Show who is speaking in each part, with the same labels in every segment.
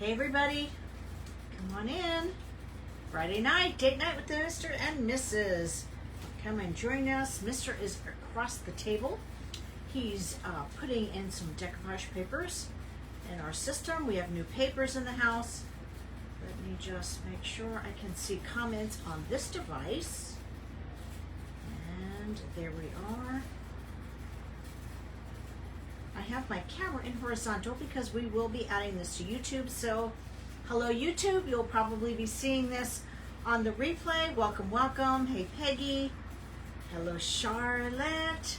Speaker 1: Hey everybody, come on in. Friday night, date night with the Mr. and Mrs. Come and join us. Mr. is across the table. He's putting in some decoupage papers in our system. We have new papers in the house. Let me just make sure I can see comments on this device. And there we are. I have my camera in horizontal because we will be adding this to YouTube. So, hello YouTube, you'll probably be seeing this on the replay. Welcome, welcome. Hey Peggy. Hello Charlotte.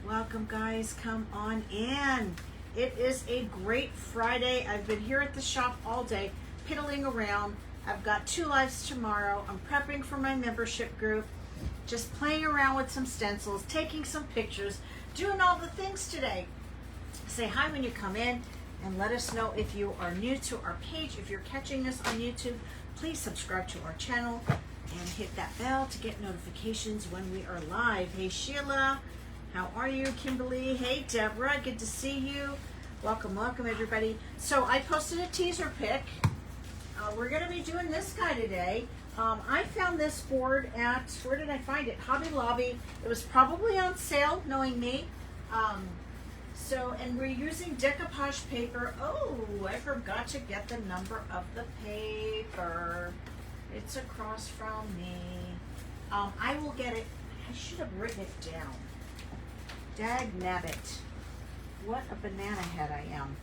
Speaker 1: Welcome guys, come on in. It is a great Friday. I've been here at the shop all day, piddling around. I've got 2 lives tomorrow. I'm prepping for my membership group, just playing around with some stencils, taking some pictures, doing all the things today. Say hi when you come in and let us know if you are new to our page. If you're catching us on YouTube, please subscribe to our channel and hit that bell to get notifications when we are live. Hey Sheila, how are you? Kimberly, hey Deborah, good to see you. Welcome, welcome everybody. So I posted a teaser pic. We're gonna be doing this guy today. I found this board at, where did I find it? Hobby Lobby. It was probably on sale, knowing me. And we're using decoupage paper. Oh, I forgot to get the number of the paper. It's across from me. I will get it. I should have written it down. Dagnabbit. What a banana head I am.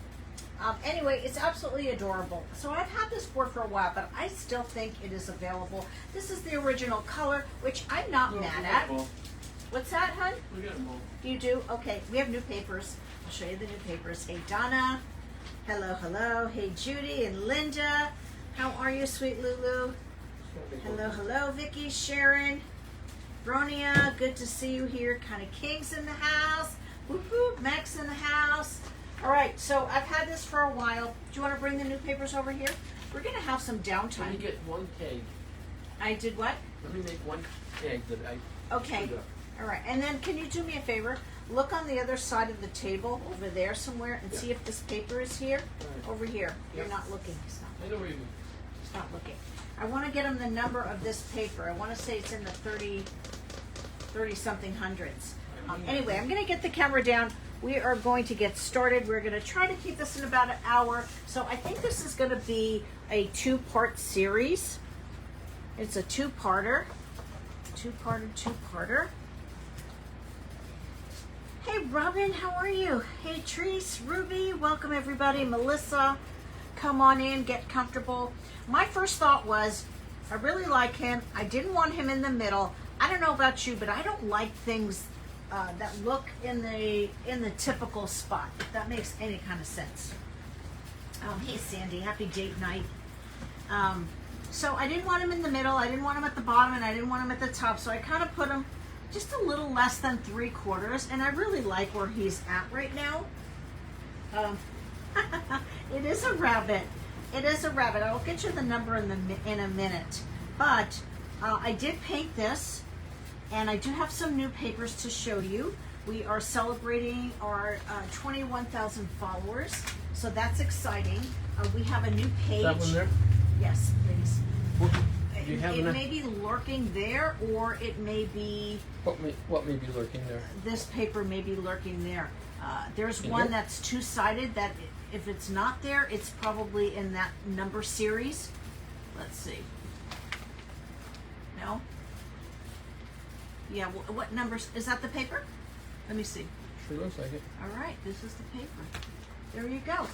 Speaker 1: Anyway, it's absolutely adorable. So I've had this board for a while, but I still think it is available. This is the original color, which I'm not mad at. What's that, hun?
Speaker 2: We got them all.
Speaker 1: You do? Okay, we have new papers. I'll show you the new papers. Hey, Donna. Hello, hello. Hey, Judy and Linda. How are you, sweet Lulu? Hello, hello, Vicky, Sharon. Bronia, good to see you here. Kind of King's in the house. Whoop, whoop. Max in the house. All right, so I've had this for a while. Do you want to bring the new papers over here? We're going to have some downtime.
Speaker 2: Let me get one keg.
Speaker 1: I did what?
Speaker 2: Let me make one keg that I
Speaker 1: Okay.
Speaker 2: screwed up.
Speaker 1: All right, and then can you do me a favor? Look on the other side of the table over there somewhere and see if this paper is here.
Speaker 2: Right.
Speaker 1: Over here. You're
Speaker 2: Yep.
Speaker 1: not looking. He's not,
Speaker 2: I know where you mean.
Speaker 1: he's not looking. I want to get him the number of this paper. I want to say it's in the 30 something hundreds. Anyway, I'm going to get the camera down. We are going to get started. We're going to try to keep this in about an hour. So I think this is going to be a 2-part series. It's a two-parter. Two-parter. Hey Robin, how are you? Hey Treese, Ruby, welcome everybody. Melissa, come on in, get comfortable. My first thought was, I really like him. I didn't want him in the middle. I don't know about you, but I don't like things that look in the typical spot, if that makes any kind of sense. Hey Sandy, happy date night. So I didn't want him in the middle, I didn't want him at the bottom, and I didn't want him at the top, so I kind of put him just a little less than 3/4, and I really like where he's at right now. It is a rabbit. It is a rabbit. I'll get you the number in a minute. But I did paint this, and I do have some new papers to show you. We are celebrating our 21,000 followers, so that's exciting. We have a new page.
Speaker 2: That one there?
Speaker 1: Yes, please.
Speaker 2: Do you have
Speaker 1: It
Speaker 2: enough?
Speaker 1: may be lurking there, or it may be,
Speaker 2: What may be lurking there?
Speaker 1: this paper may be lurking there. There's
Speaker 2: In
Speaker 1: one
Speaker 2: here?
Speaker 1: that's two-sided that if it's not there, it's probably in that number series. Let's see. No? Yeah, what numbers, is that the paper? Let me see.
Speaker 2: Sure looks like it.
Speaker 1: All right, this is the paper. There you go.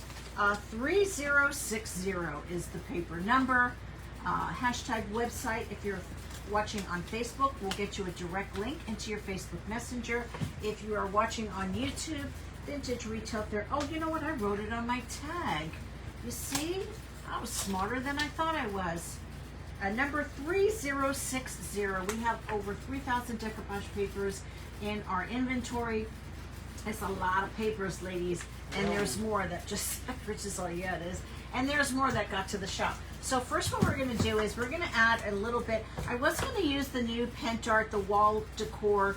Speaker 1: 3060 is the paper number. Hashtag website, if you're watching on Facebook, we'll get you a direct link into your Facebook Messenger. If you are watching on YouTube, Vintage Retail Fair. Oh, you know what? I wrote it on my tag. You see? I was smarter than I thought I was. Number 3060. We have over 3,000 decoupage papers in our inventory. It's a lot of papers, ladies. And there's more that just, which is all, yeah, it is. And there's more that got to the shop. So first what we're going to do is we're going to add a little bit. I was going to use the new Pentart, the wall decor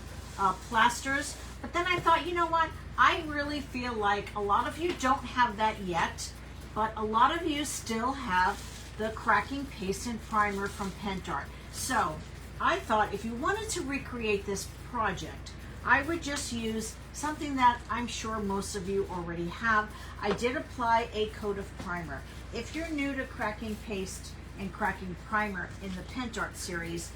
Speaker 1: plasters. But then I thought, you know what? I really feel like a lot of you don't have that yet. but a lot of you still have the cracking paste and primer from Pentart. So I thought if you wanted to recreate this project, I would just use something that I'm sure most of you already have. I did apply a coat of primer. If you're new to cracking paste and cracking primer in the Pentart series,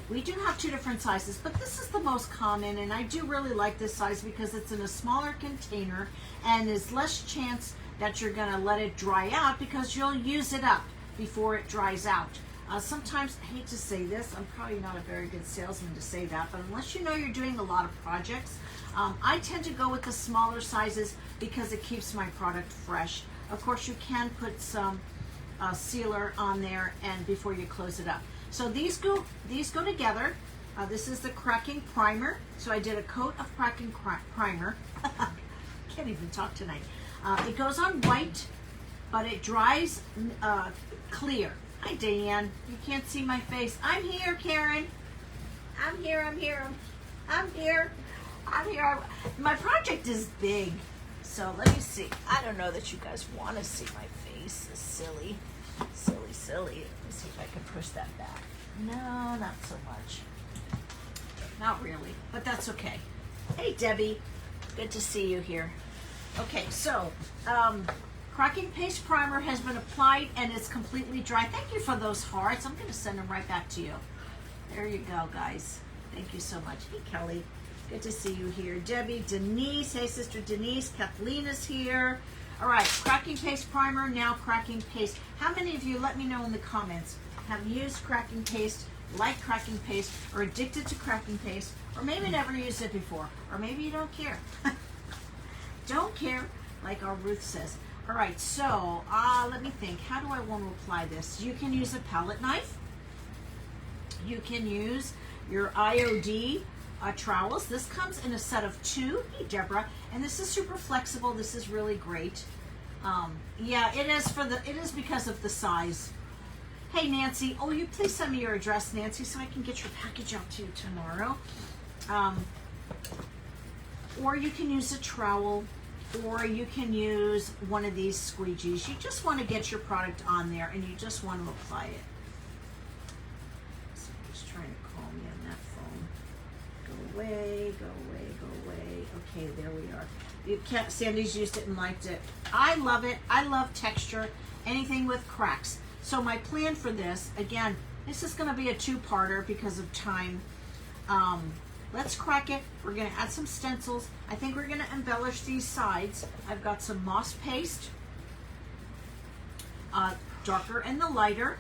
Speaker 1: we do have 2 different sizes, but this is the most common, and I do really like this size because it's in a smaller container and there's less chance that you're gonna let it dry out because you'll use it up before it dries out. Sometimes, I hate to say this, I'm probably not a very good salesman to say that, but unless you know you're doing a lot of projects, I tend to go with the smaller sizes because it keeps my product fresh. Of course, you can put some sealer on there and before you close it up. So these go together. This is the cracking primer. So I did a coat of cracking primer. Can't even talk tonight. It goes on white, but it dries clear. Hi, Dan. You can't see my face. I'm here, Karen. I'm here. My project is big. So let me see. I don't know that you guys want to see my face. It's silly. Let me see if I can push that back. No, not so much. Not really, but that's okay. Hey, Debbie. Good to see you here. Okay, so cracking paste primer has been applied and it's completely dry. Thank you for those hearts. I'm going to send them right back to you. There you go, guys. Thank you so much. Hey, Kelly. Good to see you here. Debbie, Denise. Hey, Sister Denise. Kathleen is here. All right, cracking paste primer, now cracking paste. How many of you, let me know in the comments, have used cracking paste, like cracking paste, or addicted to cracking paste, or maybe never used it before, or maybe you don't care. Don't care, like our Ruth says. All right, so let me think. How do I want to apply this? You can use a palette knife. You can use your IOD trowels. This comes in a set of 2. Hey, Deborah. And this is super flexible. This is really great. Yeah, it is because of the size. Hey, Nancy. Oh, you please send me your address, Nancy, so I can get your package out to you tomorrow. Or you can use a trowel, or you can use one of these squeegees. You just want to get your product on there and you just want to apply it. So I'm just trying to calm you on that phone. Go away, go away, go away. Okay, there we are. Sandy's used it and liked it. I love it. I love texture, anything with cracks. So my plan for this, again, this is going to be a 2-parter because of time. Let's crack it. We're going to add some stencils. I think we're going to embellish these sides. I've got some moss paste, darker and the lighter.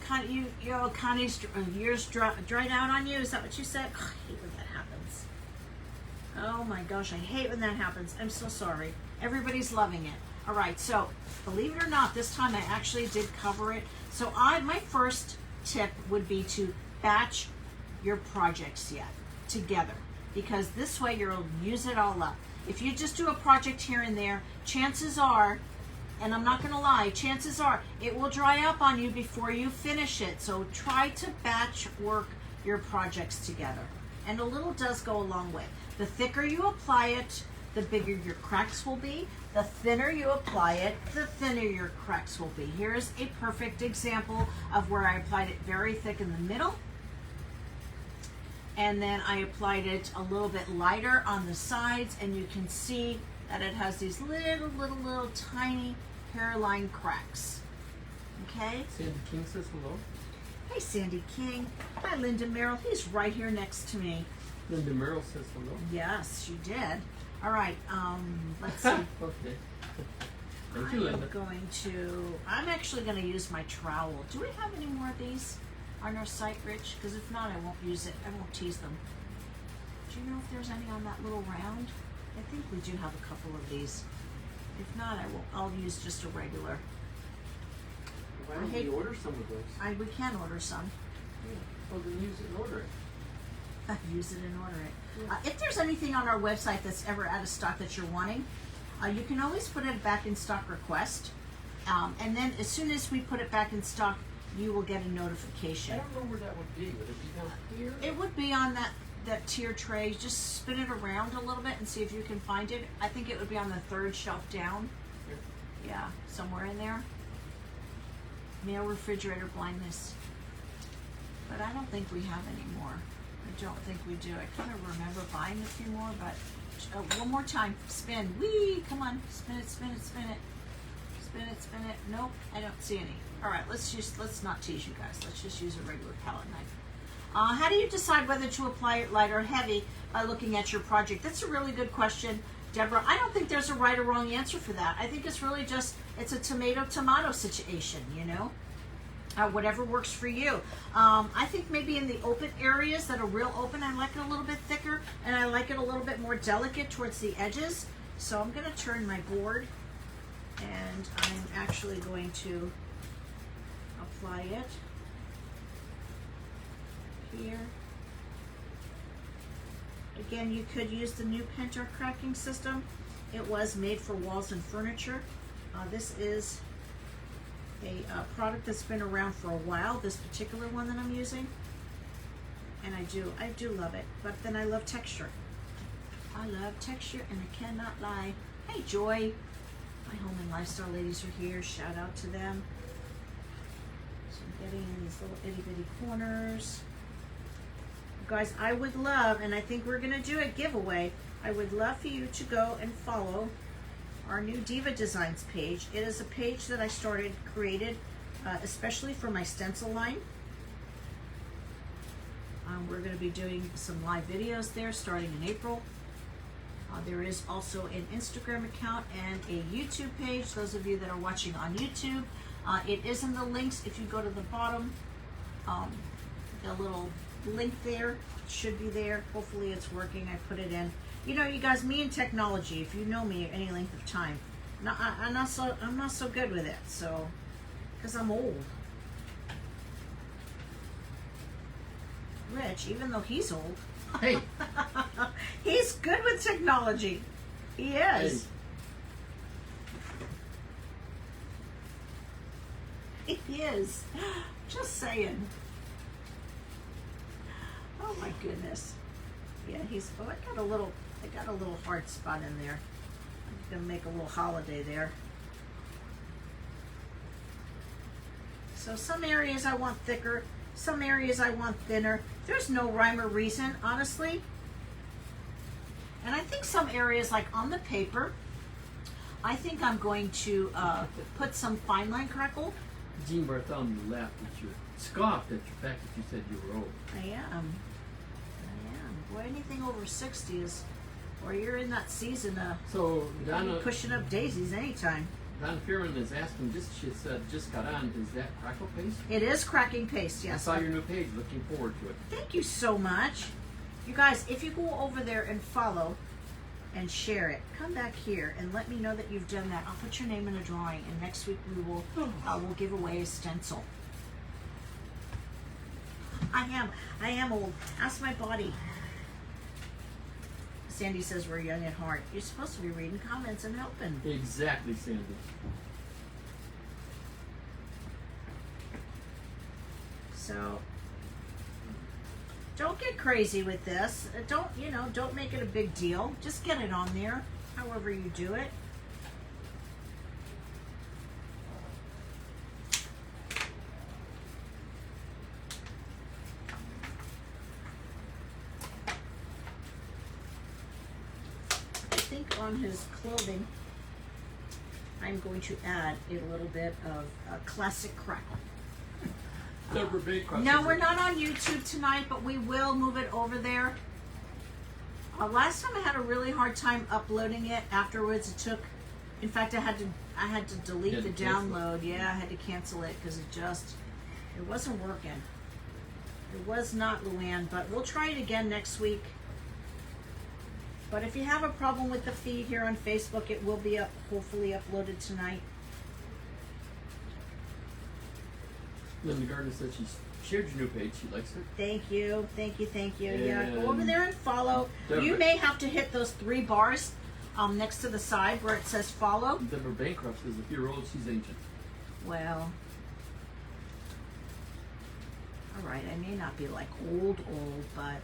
Speaker 1: Connie's yours dried out on you. Is that what you said? Oh, I hate when that happens. Oh my gosh, I hate when that happens. I'm so sorry. Everybody's loving it. All right, so believe it or not, this time I actually did cover it. So my first tip would be to batch your projects together, because this way you'll use it all up. If you just do a project here and there, chances are, and I'm not going to lie, chances are it will dry up on you before you finish it. So try to batch work your projects together. And a little does go a long way. The thicker you apply it, the bigger your cracks will be. The thinner you apply it, the thinner your cracks will be. Here's a perfect example of where I applied it very thick in the middle. And then I applied it a little bit lighter on the sides, and you can see that it has these little tiny hairline cracks. Okay?
Speaker 2: Sandy King says hello.
Speaker 1: Hey, Sandy King. Hi, Linda Merrill. He's right here next to me.
Speaker 2: Linda Merrill says hello.
Speaker 1: Yes, she did. All right, let's see.
Speaker 2: Okay. Thank you, Linda.
Speaker 1: I'm actually going to use my trowel. Do we have any more of these on our site, Rich? Because if not, I won't use it. I won't tease them. Do you know if there's any on that little round? I think we do have a couple of these. If not, I'll use just a regular.
Speaker 2: Why don't we order some of those?
Speaker 1: We can order some.
Speaker 2: Yeah. Well, then use it and order it.
Speaker 1: Use it and order it. Yeah. If there's anything on our website that's ever out of stock that you're wanting, you can always put it back in stock request. And then as soon as we put it back in stock, you will get a notification.
Speaker 2: I don't know where that would be. Would it be down here?
Speaker 1: It would be on that that tier tray, just spin it around a little bit and see if you can find it. I think it would be on the third shelf down. Yeah, somewhere in there. Male refrigerator blindness. But I don't think we have any more. I don't think we do. I kind of remember buying a few more, but one more time. Spin. Whee! Come on. Spin it, spin it, spin it. Spin it, spin it. Nope, I don't see any. All right, let's not tease you guys. Let's just use a regular palette knife. How do you decide whether to apply it light or heavy by looking at your project? That's a really good question, Deborah. I don't think there's a right or wrong answer for that. I think it's really just, it's a tomato situation, you know? Whatever works for you. I think maybe in the open areas that are real open, I like it a little bit thicker, and I like it a little bit more delicate towards the edges. So I'm gonna turn my board, and I'm actually going to apply it here. Again, you could use the new Pentart cracking system. It was made for walls and furniture. This is a product that's been around for a while, this particular one that I'm using. And I do love it, but then I love texture. I love texture and I cannot lie. Hey Joy, my home and lifestyle ladies are here, shout out to them. So I'm getting in these little itty bitty corners. Guys, I would love, and I think we're gonna do a giveaway, I would love for you to go and follow our new Diva Designs page. It is a page that I created especially for my stencil line. We're gonna be doing some live videos there starting in April. There is also an Instagram account and a YouTube page, those of you that are watching on YouTube. It is in the links. If you go to the bottom, the little link there should be there. Hopefully it's working. I put it in. You know, you guys, me and technology, if you know me any length of time, I'm not so good with it, so, because I'm old. Rich, even though he's old,
Speaker 2: Hey.
Speaker 1: he's good with technology. He is. Hey. He is. Just saying. Oh my goodness. Yeah, he's. Oh, I got a little hard spot in there. I'm gonna make a little holiday there. So some areas I want thicker, some areas I want thinner. There's no rhyme or reason, honestly. And I think some areas, like on the paper, I think I'm going to put some fine line crackle.
Speaker 3: Jean Bartholomew laughed at you, scoffed at the fact that you said you were old.
Speaker 1: I am. Boy, anything over 60 is, or you're in that season,
Speaker 3: So Donna
Speaker 1: pushing up daisies anytime.
Speaker 3: Donna Fearman is asking, she said, just got on, is that Crackle paste?
Speaker 1: It is cracking paste, yes.
Speaker 3: I saw your new page, looking forward to it.
Speaker 1: Thank you so much. You guys, if you go over there and follow and share it, come back here and let me know that you've done that. I'll put your name in a drawing, and next week we will we'll give away a stencil. I am old. Ask my body. Sandy says we're young at heart. You're supposed to be reading comments and helping.
Speaker 3: Exactly, Sandy.
Speaker 1: So don't get crazy with this. Don't make it a big deal. Just get it on there, however you do it. On his clothing, I'm going to add a little bit of classic Crackle. No, we're not on YouTube tonight, but we will move it over there. Last time I had a really hard time uploading it. Afterwards, it took. In fact, I had to delete the download. Yeah, I had to cancel it because it wasn't working. It was not, Luann, but we'll try it again next week. But if you have a problem with the feed here on Facebook, it will be hopefully uploaded tonight.
Speaker 3: Linda Gardner said she shared your new page. She likes it.
Speaker 1: Thank you, thank you, thank you.
Speaker 3: And
Speaker 1: yeah, go over there and follow.
Speaker 3: Deborah.
Speaker 1: You may have to hit those 3 bars next to the side where it says follow.
Speaker 3: Deborah Bancroft says if you're old, she's ancient.
Speaker 1: Well, all right, I may not be like old, but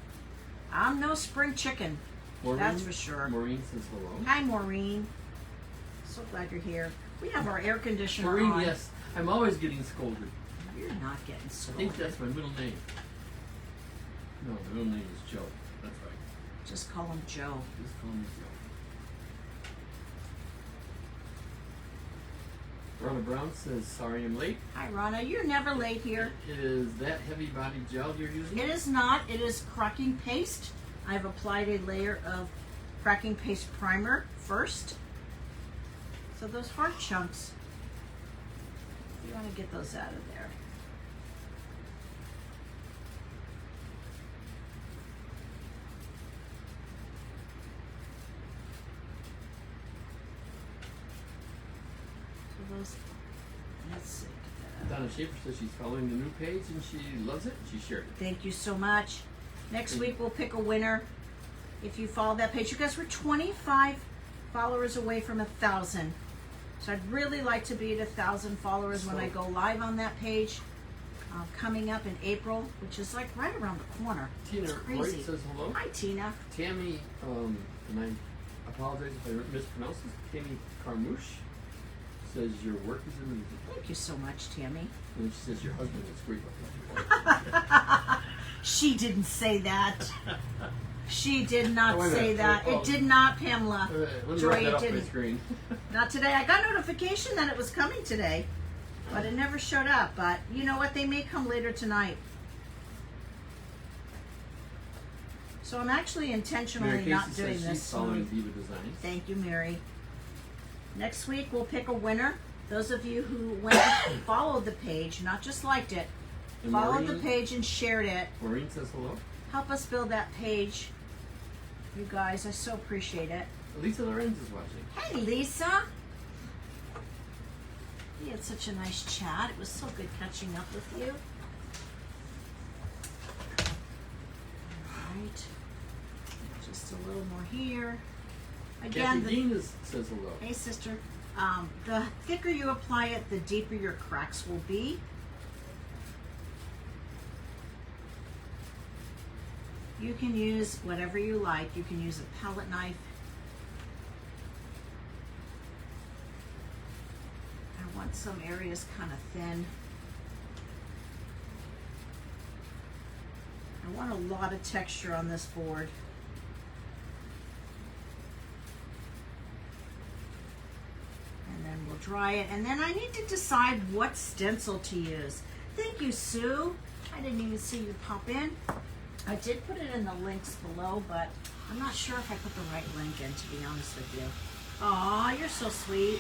Speaker 1: I'm no spring chicken.
Speaker 3: Maureen,
Speaker 1: That's for sure.
Speaker 3: Maureen says hello.
Speaker 1: Hi, Maureen. So glad you're here. We have our air conditioner
Speaker 3: Maureen,
Speaker 1: on.
Speaker 3: yes. I'm always getting scolded.
Speaker 1: You're not getting
Speaker 3: I
Speaker 1: scolded.
Speaker 3: think that's my middle name. No, my middle name is Joe. That's right.
Speaker 1: Just call him Joe.
Speaker 3: Just call me Joe. Ronna Brown says, sorry I'm late.
Speaker 1: Hi, Ronna. You're never late here.
Speaker 3: Is that heavy body gel you're using?
Speaker 1: It is not. It is cracking paste. I've applied a layer of cracking paste primer first. So those hard chunks, you want to get those out of there. So those, let's see. Get that out.
Speaker 3: Donna Schaefer says she's following the new page and she loves it and she shared it.
Speaker 1: Thank you so much. Next week we'll pick a winner. If you follow that page, you guys were 25 followers away from 1,000. So I'd really like to be at 1,000 followers when I go live on that page, coming up in April, which is like right around the corner.
Speaker 3: Tina
Speaker 1: It's
Speaker 3: Roy
Speaker 1: crazy.
Speaker 3: says hello.
Speaker 1: Hi, Tina.
Speaker 3: Tammy, and I apologize if I mispronounce this, Tammy Carmouche says your work is amazing.
Speaker 1: Thank you so much, Tammy.
Speaker 3: And she says your husband is great looking.
Speaker 1: She didn't say that. She did not
Speaker 3: Oh, wait a
Speaker 1: say
Speaker 3: minute.
Speaker 1: that.
Speaker 3: Oh.
Speaker 1: It did not, Pamela.
Speaker 3: Let me
Speaker 1: Joy,
Speaker 3: write that
Speaker 1: it
Speaker 3: off my
Speaker 1: didn't.
Speaker 3: screen.
Speaker 1: Not today. I got notification that it was coming today, but it never showed up. But you know what? They may come later tonight. So I'm actually
Speaker 3: Mary
Speaker 1: intentionally
Speaker 3: Casey
Speaker 1: not
Speaker 3: says
Speaker 1: doing
Speaker 3: she's
Speaker 1: this.
Speaker 3: following Diva Designs.
Speaker 1: Thank you, Mary. Next week we'll pick a winner. Those of you who went and followed the page, not just liked it,
Speaker 3: And
Speaker 1: followed the
Speaker 3: Maureen-
Speaker 1: page and shared it.
Speaker 3: Maureen says hello.
Speaker 1: Help us build that page. You guys, I so appreciate it.
Speaker 3: Lisa Lorenz is watching.
Speaker 1: Hey, Lisa. We had such a nice chat. It was so good catching up with you. All right. Just a little more here. Again,
Speaker 3: Kathy Dean says hello.
Speaker 1: hey, sister. The thicker you apply it, the deeper your cracks will be. You can use whatever you like. You can use a palette knife. I want some areas kind of thin. I want a lot of texture on this board. And then we'll dry it. And then I need to decide what stencil to use. Thank you, Sue. I didn't even see you pop in. I did put it in the links below, but I'm not sure if I put the right link in, to be honest with you. Aw, you're so sweet.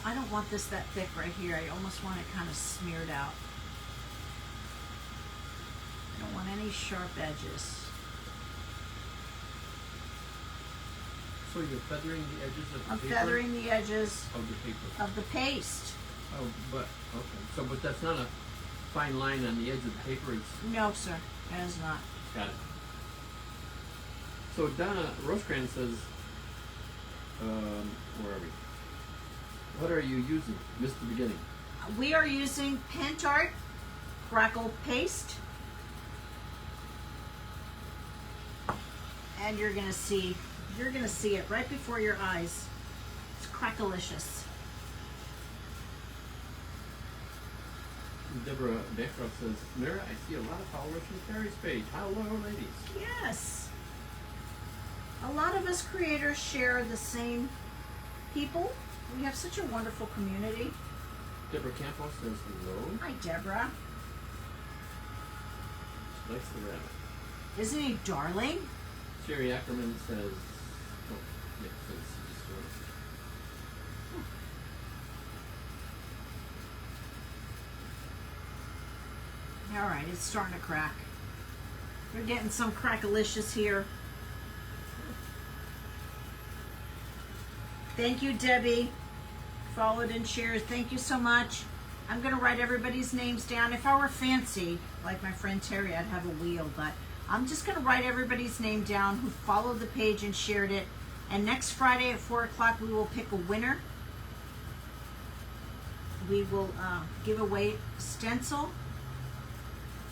Speaker 1: I don't want this that thick right here. I almost want it kind of smeared out. I don't want any sharp edges.
Speaker 3: So you're feathering the edges of the
Speaker 1: I'm
Speaker 3: paper?
Speaker 1: feathering the edges
Speaker 3: Of the paper.
Speaker 1: of the paste.
Speaker 3: Oh, but, okay. So, but that's not a fine line on the edge of the paper. It's,
Speaker 1: No, sir, it is not.
Speaker 3: got it. So Donna Rosecrans says, where are we? What are you using? Missed the beginning.
Speaker 1: We are using Pentart Crackle paste. And you're gonna see it right before your eyes. It's crackalicious.
Speaker 3: Deborah Bancroft says, Mira, I see a lot of followers from Terry's page. Hello, ladies.
Speaker 1: Yes. A lot of us creators share the same people. We have such a wonderful community.
Speaker 3: Deborah Campos says hello.
Speaker 1: Hi, Deborah.
Speaker 3: She likes the rabbit.
Speaker 1: Isn't he darling?
Speaker 3: Sherry Ackerman says, oh, yeah, says she just joined us.
Speaker 1: All right, it's starting to crack. We're getting some crackalicious here. Thank you, Debbie. Followed and shared. Thank you so much. I'm going to write everybody's names down. If I were fancy, like my friend Terry, I'd have a wheel, but I'm just going to write everybody's name down who followed the page and shared it. And next Friday at 4 o'clock, we will pick a winner. We will give away Stencil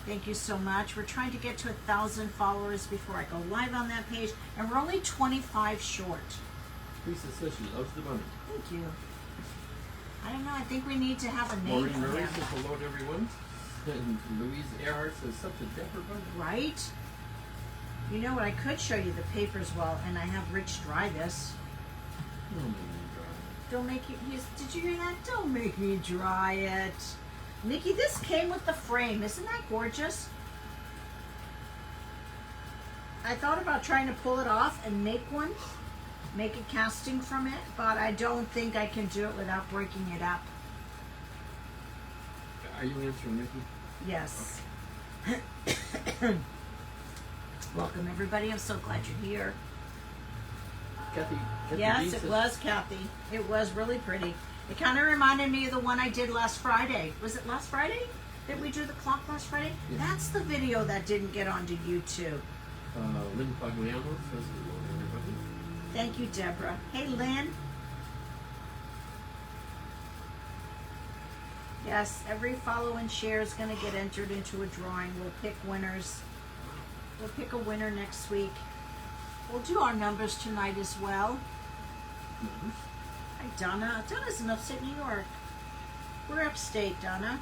Speaker 1: Thank you so much. We're trying to get to 1,000 followers before I go live on that page, and we're only 25 short.
Speaker 3: Lisa says she loves the bunny.
Speaker 1: Thank you. I don't know. I think we need to have a name
Speaker 3: Maureen
Speaker 1: for
Speaker 3: Murray
Speaker 1: him.
Speaker 3: says hello to everyone. And Louise Earhart says such a dapper bunny.
Speaker 1: Right? You know what? I could show you the papers well, and I have Rich dry this.
Speaker 3: Oh, my God.
Speaker 1: Don't make it. Did you hear that? Don't make me dry it. Nikki, this came with the frame. Isn't that gorgeous? I thought about trying to pull it off and make a casting from it, but I don't think I can do it without breaking it up.
Speaker 3: Are you answering Nikki?
Speaker 1: Yes. Welcome, everybody. I'm so glad you're here.
Speaker 3: Kathy
Speaker 1: Yes,
Speaker 3: B
Speaker 1: it
Speaker 3: says,
Speaker 1: was, Kathy. It was really pretty. It kind of reminded me of the one I did last Friday. Was it last Friday that we drew the clock last Friday?
Speaker 3: Yeah.
Speaker 1: That's the video that didn't get onto YouTube.
Speaker 3: Lynn Pagliano says hello to everybody.
Speaker 1: Thank you, Deborah. Hey, Lynn. Yes, every follow and share is going to get entered into a drawing. We'll pick winners. We'll pick a winner next week. We'll do our numbers tonight as well.
Speaker 3: Mhm.
Speaker 1: Hi, Donna. Donna's in upstate New York. We're upstate, Donna.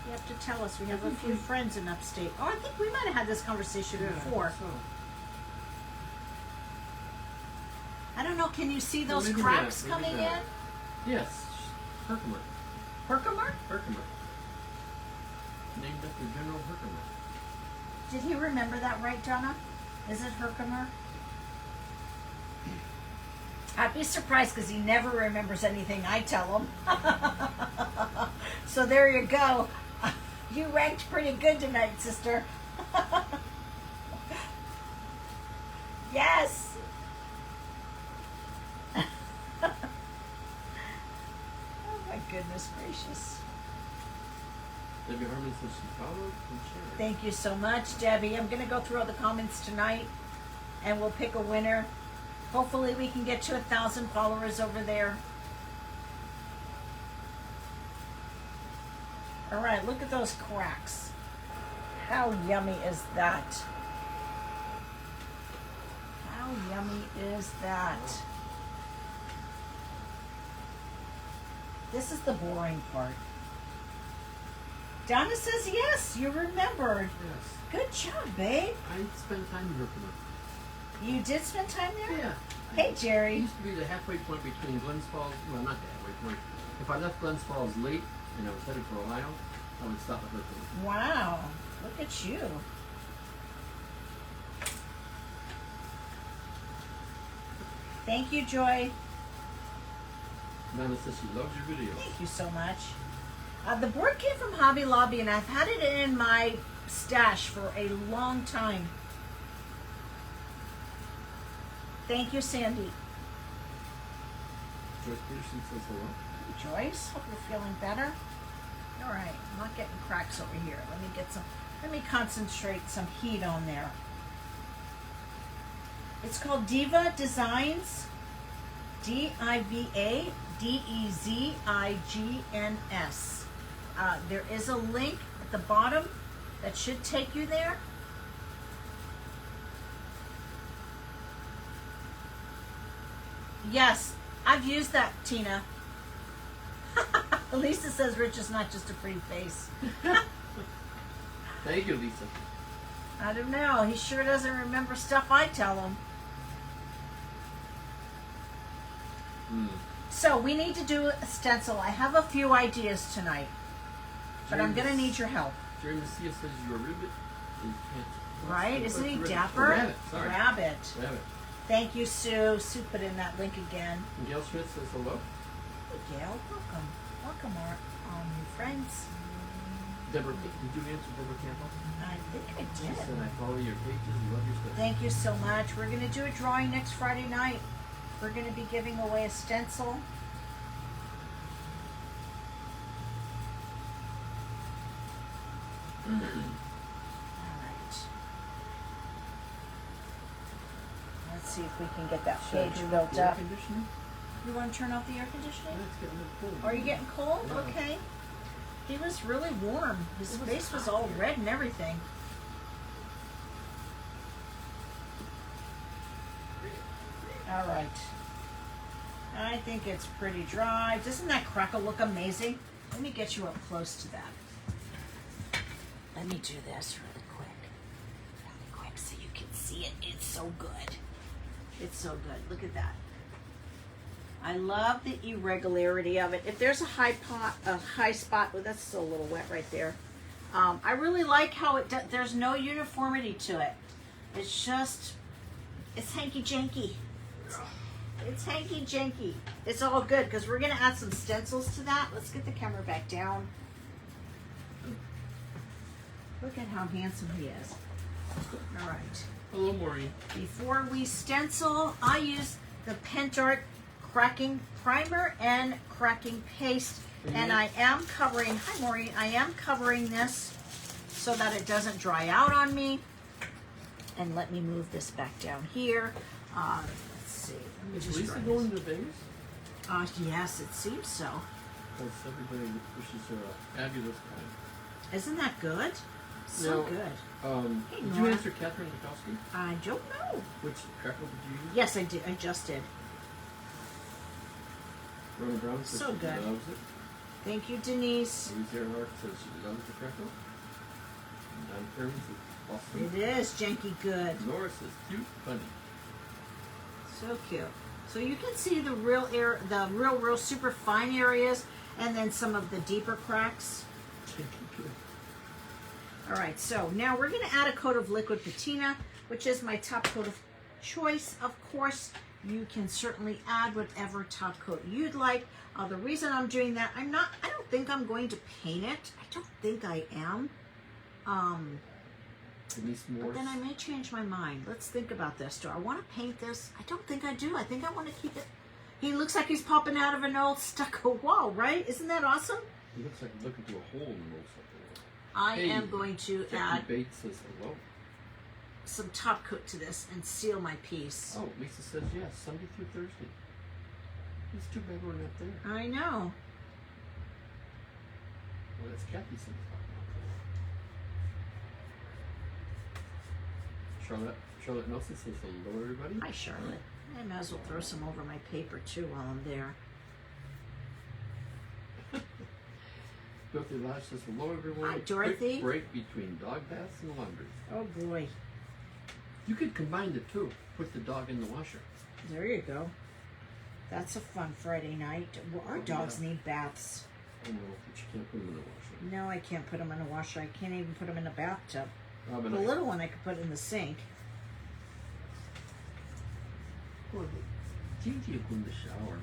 Speaker 1: You have to tell us. We have a few friends in upstate. Oh, I think we might have had this conversation before.
Speaker 3: So,
Speaker 1: I don't know. Can you see those
Speaker 3: maybe
Speaker 1: cracks
Speaker 3: not, maybe
Speaker 1: coming
Speaker 3: not.
Speaker 1: in?
Speaker 3: yes, Herkimer.
Speaker 1: Herkimer?
Speaker 3: Herkimer. Named after General Herkimer.
Speaker 1: Did he remember that right, Donna? Is it Herkimer? I'd be surprised because he never remembers anything I tell him. So there you go. You ranked pretty good tonight, sister. Yes. Oh my goodness gracious.
Speaker 3: Debbie Harmon says she followed and shared.
Speaker 1: Thank you so much, Debbie. I'm going to go through all the comments tonight and we'll pick a winner. Hopefully we can get to 1,000 followers over there. All right, look at those cracks. How yummy is that? How yummy is that? This is the boring part. Donna says yes, you remembered.
Speaker 3: Yes.
Speaker 1: Good job, babe.
Speaker 3: I spent time in Herkimer.
Speaker 1: You did spend time there?
Speaker 3: Yeah.
Speaker 1: Hey,
Speaker 3: It
Speaker 1: Jerry.
Speaker 3: used to be the halfway point between Glens Falls, well, not the halfway point. If I left Glens Falls late and I was headed for Ohio, I would stop at Herkimer.
Speaker 1: Wow. Look at you. Thank you, Joy.
Speaker 3: Nana says she loves your videos.
Speaker 1: Thank you so much. The board came from Hobby Lobby, and I've had it in my stash for a long time. Thank you, Sandy.
Speaker 3: Joyce Peterson says hello.
Speaker 1: Joyce, hope you're feeling better. All right, I'm not getting cracks over here. Let me concentrate some heat on there. It's called Diva Designs. DIVADEZIGNS. There is a link at the bottom that should take you there. Yes, I've used that, Tina. Lisa says Rich is not just a pretty face.
Speaker 3: Thank you, Lisa.
Speaker 1: I don't know. He sure doesn't remember stuff I tell him. So we need to do a stencil. I have a few ideas tonight, but I'm going to need your help.
Speaker 3: Jerry Messia says you're a ribbit.
Speaker 1: Right? Isn't he
Speaker 3: Ribbit.
Speaker 1: dapper?
Speaker 3: Oh, rabbit, sorry.
Speaker 1: Rabbit.
Speaker 3: Rabbit.
Speaker 1: Thank you, Sue. Sue put in that link again.
Speaker 3: And Gail Schmidt says hello.
Speaker 1: Hey, Gail. Welcome. Welcome, our new friends.
Speaker 3: Deborah, did you answer Deborah Campbell?
Speaker 1: I think I
Speaker 3: She
Speaker 1: did.
Speaker 3: said I follow your pages, love your stuff.
Speaker 1: Thank you so much. We're going to do a drawing next Friday night. We're going to be giving away a stencil. All right. Let's see if we can get that
Speaker 3: Should I
Speaker 1: page
Speaker 3: turn off
Speaker 1: built
Speaker 3: the air
Speaker 1: up.
Speaker 3: conditioning?
Speaker 1: You want to turn off the air conditioning?
Speaker 3: Yeah, it's getting a little cold.
Speaker 1: Are you getting cold?
Speaker 3: Yeah.
Speaker 1: Okay. He was really warm. His face was all red and everything. All right. I think it's pretty dry. Doesn't that crackle look amazing? Let me get you up close to that. Let me do this really quick so you can see it. It's so good. It's so good. Look at that. I love the irregularity of it. If there's a high spot, well, that's still a little wet right there. I really like how there's no uniformity to it. It's just, it's hanky-janky. It's hanky-janky. It's all good because we're going to add some stencils to that. Let's get the camera back down. Look at how handsome he is. All right.
Speaker 3: Hello, Maureen.
Speaker 1: Before we stencil, I use the Pentart cracking primer and cracking paste. And I am covering, hi Maureen, I am covering this so that it doesn't dry out on me. And let me move this back down here. Let's see. Let me
Speaker 3: Is
Speaker 1: just
Speaker 3: Lisa
Speaker 1: dry
Speaker 3: going
Speaker 1: this.
Speaker 3: to Vegas?
Speaker 1: Yes, it seems so.
Speaker 3: Yes, everybody wishes her a fabulous time.
Speaker 1: Isn't that good? So
Speaker 3: Now,
Speaker 1: good. Hey,
Speaker 3: did
Speaker 1: Nora.
Speaker 3: you answer Catherine Bukowski?
Speaker 1: I don't know.
Speaker 3: Which Crackle did you use?
Speaker 1: Yes, I did. I just did.
Speaker 3: Rona Brown says
Speaker 1: So
Speaker 3: she
Speaker 1: good.
Speaker 3: loves it.
Speaker 1: Thank you, Denise.
Speaker 3: Louise Earhart says she loves the Crackle. And Don Kerman says awesome.
Speaker 1: It is janky good.
Speaker 3: Nora says cute, funny.
Speaker 1: So cute. So you can see the real super fine areas, and then some of the deeper cracks.
Speaker 3: Good.
Speaker 1: All right, so now we're going to add a coat of liquid patina, which is my top coat of choice. Of course, you can certainly add whatever top coat you'd like. The reason I'm doing that, I don't think I'm going to paint it. I don't think I am.
Speaker 3: Denise
Speaker 1: But
Speaker 3: Morse.
Speaker 1: then I may change my mind. Let's think about this. Do I want to paint this? I don't think I do. I think I want to keep it. He looks like he's popping out of an old stucco wall, right? Isn't that awesome?
Speaker 3: He looks like he's looking through a hole in the most of
Speaker 1: I
Speaker 3: Hey,
Speaker 1: am going to
Speaker 3: Jackie
Speaker 1: add
Speaker 3: Bates says hello.
Speaker 1: some top coat to this and seal my piece.
Speaker 3: Oh, Lisa says yes, Sunday through Thursday. It's too bad we're not there.
Speaker 1: I know.
Speaker 3: Well, that's Kathy says. Charlotte Nelson says hello, everybody.
Speaker 1: Hi, Charlotte. I might as well throw some over my paper too while I'm there.
Speaker 3: Dorothy Lash says hello, everyone.
Speaker 1: Hi, Dorothy.
Speaker 3: Quick break between dog baths and laundry.
Speaker 1: Oh boy.
Speaker 3: You could combine the two. Put the dog in the washer.
Speaker 1: There you go. That's a fun Friday night. Well, our dogs need baths.
Speaker 3: Oh no, but you can't put them in the washer.
Speaker 1: No, I can't put them in a washer. I can't even put them in a bathtub.
Speaker 3: Robin,
Speaker 1: The little one I could put in the sink.
Speaker 3: Gigi will go in the shower.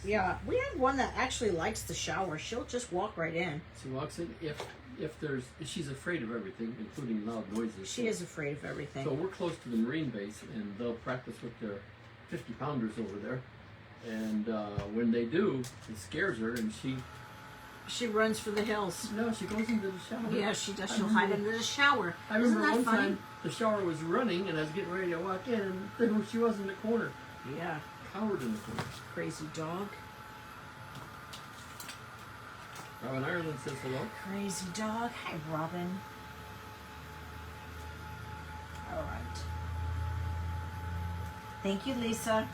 Speaker 1: Yeah, we have one that actually likes the shower. She'll just walk right in.
Speaker 3: She walks in if she's afraid of everything, including loud noises.
Speaker 1: She is afraid of everything.
Speaker 3: So we're close to the Marine base, and they'll practice with their 50-pounders over there. And when they do, it scares her, and
Speaker 1: She runs for the hills.
Speaker 3: no, she goes into the shower.
Speaker 1: Yeah, she does. She'll hide under the shower.
Speaker 3: I
Speaker 1: Isn't
Speaker 3: remember
Speaker 1: that
Speaker 3: one
Speaker 1: funny?
Speaker 3: time the shower was running, and I was getting ready to walk in, and there she was in the corner,
Speaker 1: Yeah,
Speaker 3: cowered in the corner.
Speaker 1: crazy dog.
Speaker 3: Robin Ireland says hello.
Speaker 1: Crazy dog. Hi, Robin. All right. Thank you, Lisa.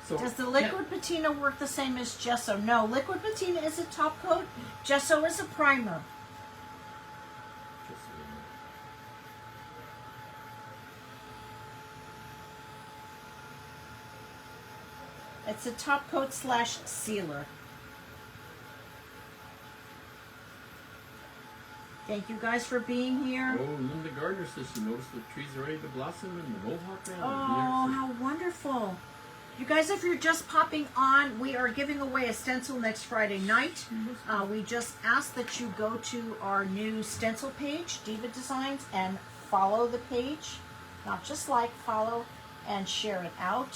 Speaker 3: So
Speaker 1: Does the liquid patina work the same as gesso? No, liquid patina is a top coat. Gesso is a primer.
Speaker 3: Just so you know.
Speaker 1: It's a top coat / sealer. Thank you guys for being here.
Speaker 3: Oh, Linda Gardner says she noticed the trees are ready to blossom in the Mohawk Valley.
Speaker 1: Oh, how wonderful. You guys, if you're just popping on, we are giving away a stencil next Friday night. We just ask that you go to our new stencil page, Diva Designs, and follow the page. Not just like, follow, and share it out.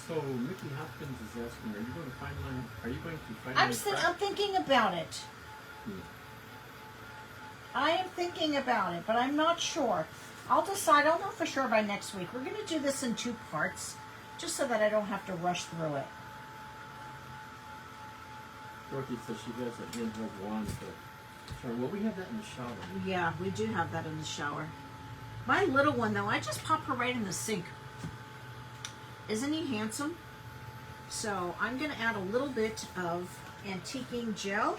Speaker 3: So Mickey Hopkins is asking, are you going to finally
Speaker 1: I'm thinking about it. I am thinking about it, but I'm not sure. I'll decide. I'll know for sure by next week. We're going to do this in 2 parts, just so that I don't have to rush through it.
Speaker 3: Dorothy says she has a handheld wand to turn. Well, we have that in the shower.
Speaker 1: Yeah, we do have that in the shower. My little one, though, I just pop her right in the sink. Isn't he handsome? So I'm going to add a little bit of antiquing gel.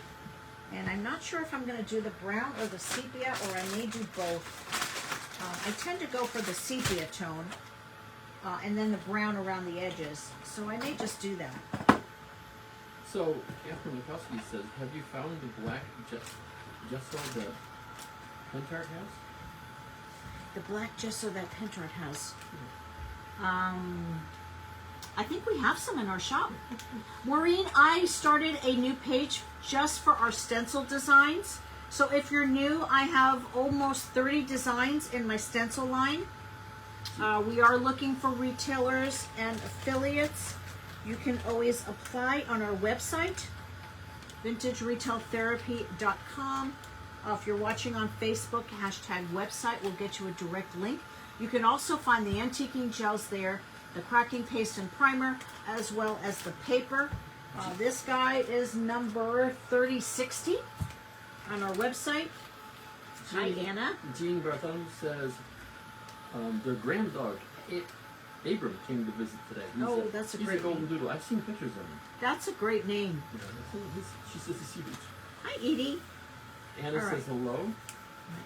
Speaker 1: And I'm not sure if I'm going to do the brown or the sepia, or I may do both. I tend to go for the sepia tone, and then the brown around the edges. So I may just do that.
Speaker 3: So, Catherine Mikowski says, have you found the black gesso the Pentart has?
Speaker 1: The black gesso that Pentart has. I think we have some in our shop. Maureen, I started a new page just for our stencil designs. So if you're new, I have almost 30 designs in my stencil line. We are looking for retailers and affiliates. You can always apply on our website, vintageretailtherapy.com. If you're watching on Facebook, #website will get you a direct link. You can also find the antiquing gels there, the cracking paste and primer, as well as the paper. This guy is number 3060 on our website. Hi, Anna.
Speaker 3: Jean Bartholomew says their grand dog, Abram, came to visit today.
Speaker 1: That's a
Speaker 3: he's
Speaker 1: great
Speaker 3: a golden
Speaker 1: name.
Speaker 3: doodle. I've seen pictures of him.
Speaker 1: That's a great name.
Speaker 3: Yeah, she says he's huge.
Speaker 1: Hi, Edie.
Speaker 3: Anna says hello.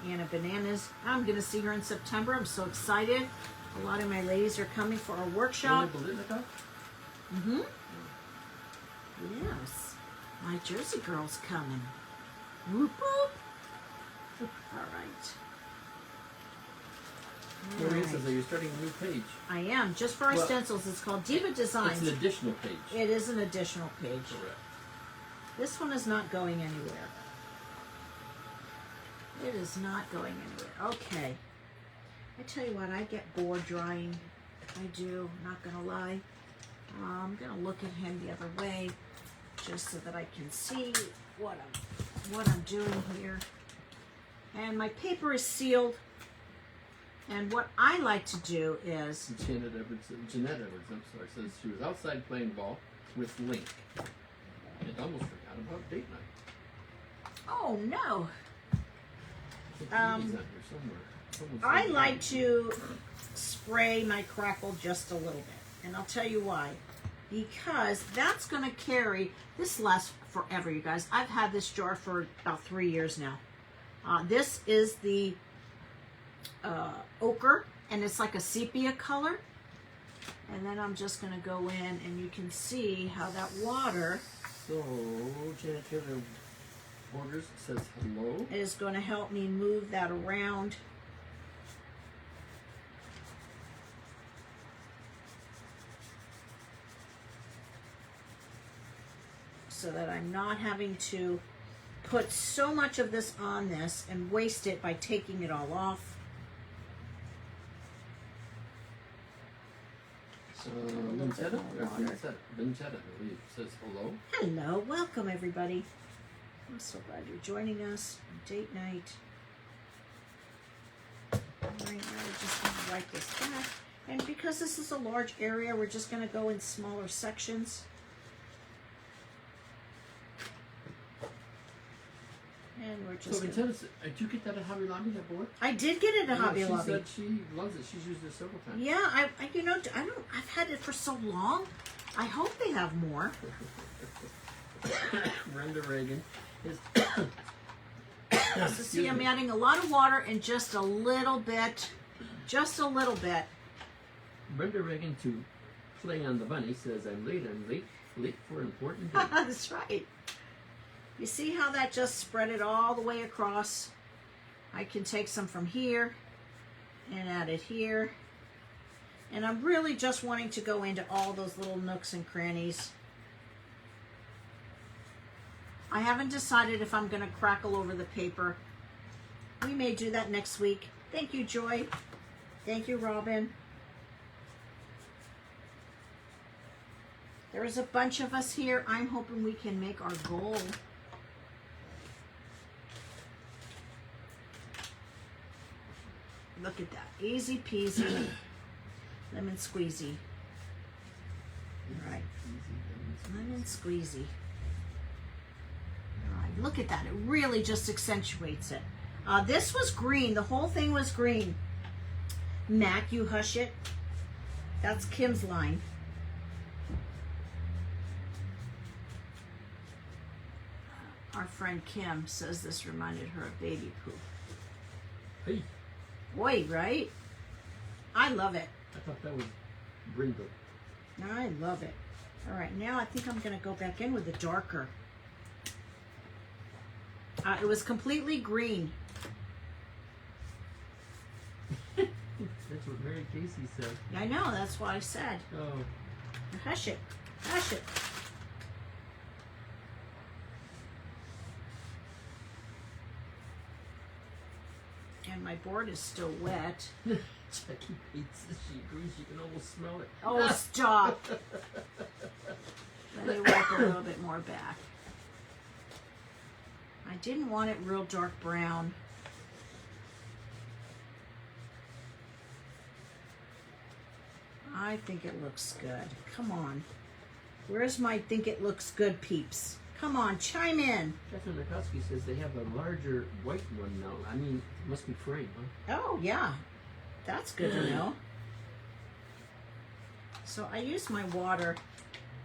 Speaker 1: Anna Bananas. I'm going to see her in September. I'm so excited. A lot of my ladies are coming for our workshop. Mm-hmm. Yes. My Jersey girl's coming. Whoop whoop. All right.
Speaker 3: Maureen says, are you starting a new page?
Speaker 1: I am, just for our stencils. It's called Diva Designs.
Speaker 3: It's an additional page.
Speaker 1: It is an additional page.
Speaker 3: Correct.
Speaker 1: This one is not going anywhere. It is not going anywhere. Okay. I tell you what, I get bored drawing. I do, not gonna lie. I'm gonna look at him the other way just so that I can see what I'm doing here. And my paper is sealed. And what I like to do is...
Speaker 3: Jeanette Edwards, says she was outside playing ball with Link. And almost forgot about date night.
Speaker 1: Oh, no.
Speaker 3: I think he's out here somewhere.
Speaker 1: I like to spray my Crackle just a little bit. And I'll tell you why. Because that's going to carry... This lasts forever, you guys. I've had this jar for about 3 years now. This is the... ochre, and it's like a sepia color, and then I'm just going to go in and you can see how that water
Speaker 3: So Janet Taylor Borders says hello.
Speaker 1: is going to help me move that around. So that I'm not having to put so much of this on this and waste it by taking it all off.
Speaker 3: Vincetta, I believe, says hello.
Speaker 1: Hello, welcome everybody. I'm so glad you're joining us on date night. Right now we're just going to wipe this back. And because this is a large area, we're just going to go in smaller sections. And we're just
Speaker 3: So Vincetta, did you get that at Hobby Lobby, that board?
Speaker 1: I did get it at Hobby Lobby.
Speaker 3: She said she loves it. She's used it several times.
Speaker 1: Yeah, I've had it for so long. I hope they have more.
Speaker 3: Brenda Reagan is...
Speaker 1: So see, I'm adding a lot of water and just a little bit.
Speaker 3: Brenda Reagan to play on the bunny says, I'm late for an important day.
Speaker 1: That's right. You see how that just spread it all the way across? I can take some from here and add it here. And I'm really just wanting to go into all those little nooks and crannies. I haven't decided if I'm going to crackle over the paper. We may do that next week. Thank you, Joy. Thank you, Robin. There's a bunch of us here. I'm hoping we can make our goal. Look at that. Easy peasy. Lemon squeezy. All right. Lemon squeezy. Look at that. It really just accentuates it. This was green. The whole thing was green. Mac, you hush it. That's Kim's line. Our friend Kim says this reminded her of baby poop.
Speaker 3: Hey,
Speaker 1: Boy, right? I love it.
Speaker 3: I thought that was Brindle.
Speaker 1: I love it. All right, now I think I'm going to go back in with the darker. It was completely green.
Speaker 3: That's what Mary Casey said.
Speaker 1: I know, that's what I said.
Speaker 3: Oh.
Speaker 1: Hush it. Hush it. And my board is still wet.
Speaker 3: Jackie hates this. She agrees. You can almost smell it.
Speaker 1: Oh, stop. Let me work a little bit more back. I didn't want it real dark brown. I think it looks good. Come on. Where's my think it looks good peeps? Come on, chime in.
Speaker 3: Catherine Mikowski says they have a larger white one now. I mean, it must be frame, huh?
Speaker 1: Oh, yeah. That's good to know. So I use my water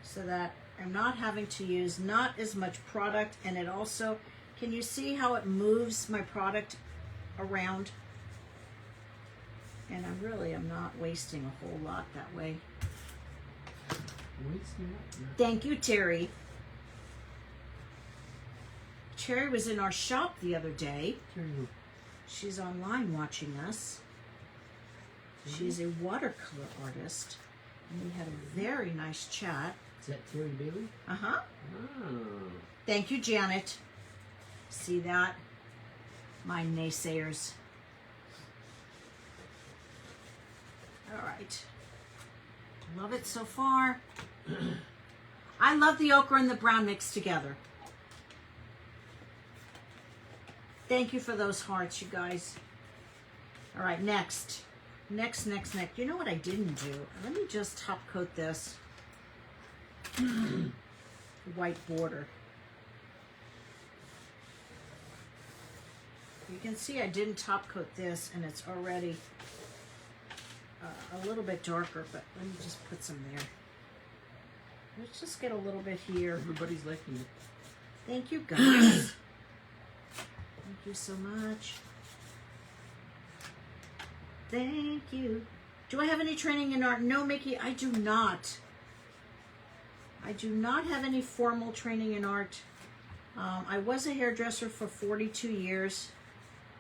Speaker 1: so that I'm not having to use not as much product, and it also, can you see how it moves my product around? And I'm not wasting a whole lot that way. Thank you, Terry. Terry was in our shop the other day. She's online watching us. She's a watercolor artist. And we had a very nice chat.
Speaker 3: Is that Terry Bailey?
Speaker 1: Uh-huh.
Speaker 3: Oh.
Speaker 1: Thank you, Janet. See that? My naysayers. All right. Love it so far. I love the ochre and the brown mixed together. Thank you for those hearts, you guys. All right, next. Next. You know what I didn't do? Let me just top coat this. White border. You can see I didn't top coat this, and it's already a little bit darker, but let me just put some there. Let's just get a little bit here.
Speaker 3: Everybody's liking it.
Speaker 1: Thank you, guys. Thank you so much. Thank you. Do I have any training in art? No, Mickey, I do not. I do not have any formal training in art. I was a hairdresser for 42 years,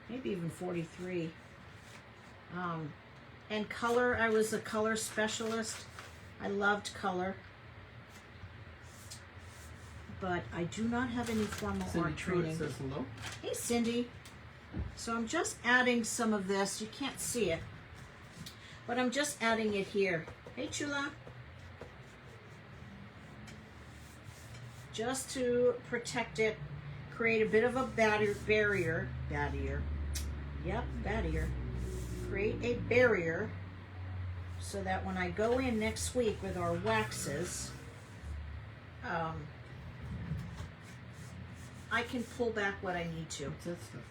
Speaker 1: maybe even 43. And color, I was a color specialist. I loved color. But I do not have any formal art training.
Speaker 3: Says hello.
Speaker 1: Hey, Cindy. So I'm just adding some of this. You can't see it, but I'm just adding it here. Hey, Chula. Just to protect it, create a bit of a barrier. Yep, barrier. Create a barrier so that when I go in next week with our waxes, I can pull back what I need to.
Speaker 3: What's that stuff?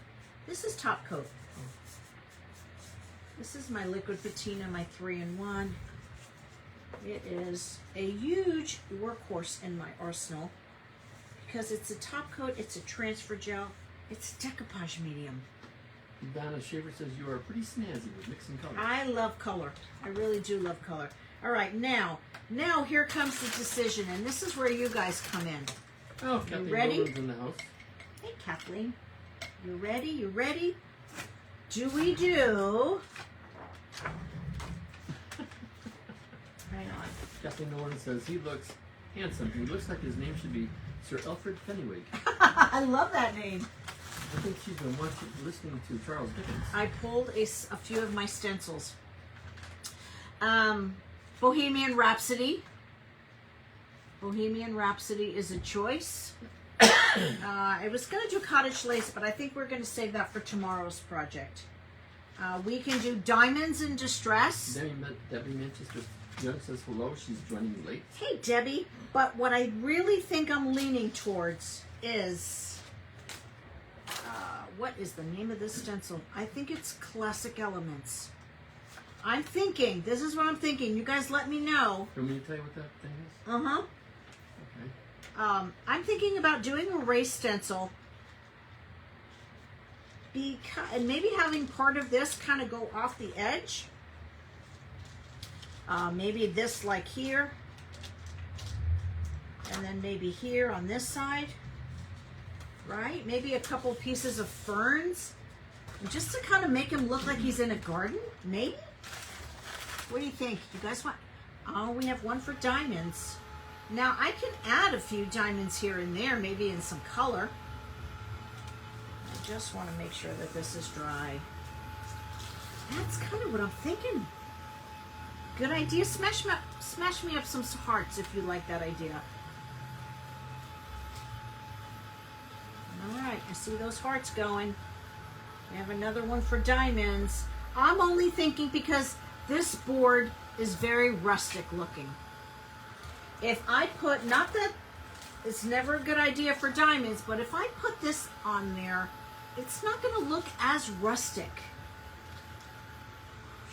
Speaker 1: This is top coat. This is my liquid patina, my 3-in-1. It is a huge workhorse in my arsenal because it's a top coat, it's a transfer gel, it's a decoupage medium.
Speaker 3: Donna Shaver says you are pretty snazzy with mixing colors.
Speaker 1: I love color. I really do love color. All right, now here comes the decision, and this is where you guys come in.
Speaker 3: Oh,
Speaker 1: You
Speaker 3: Kathleen
Speaker 1: ready?
Speaker 3: Rowland's in the house.
Speaker 1: Hey, Kathleen. You ready? You ready? Do we do? Hang on.
Speaker 3: Kathleen Rowland says he looks handsome. He looks like his name should be Sir Alfred Fenwick.
Speaker 1: I love that name.
Speaker 3: I think she's been listening to Charles Dickens.
Speaker 1: I pulled a few of my stencils. Bohemian Rhapsody. Bohemian Rhapsody is a choice. I was going to do cottage lace, but I think we're going to save that for tomorrow's project. We can do diamonds in distress.
Speaker 3: Debbie Manchester Young says hello. She's joining late.
Speaker 1: Hey, Debbie. But what I really think I'm leaning towards is what is the name of this stencil? I think it's Classic Elements. I'm thinking, this is what I'm thinking. You guys let me know.
Speaker 3: You want me to tell you what that thing is?
Speaker 1: Uh-huh.
Speaker 3: Okay.
Speaker 1: I'm thinking about doing a raised stencil. And maybe having part of this kind of go off the edge. Maybe this like here. And then maybe here on this side. Right? Maybe a couple pieces of ferns. And just to kind of make him look like he's in a garden, maybe? What do you think? You guys want... Oh, we have one for diamonds. Now, I can add a few diamonds here and there, maybe in some color. I just want to make sure that this is dry. That's kind of what I'm thinking. Good idea. Smash me up some hearts if you like that idea. All right, I see those hearts going. We have another one for diamonds. I'm only thinking because this board is very rustic looking. If I put, not that it's never a good idea for diamonds, but if I put this on there, it's not going to look as rustic.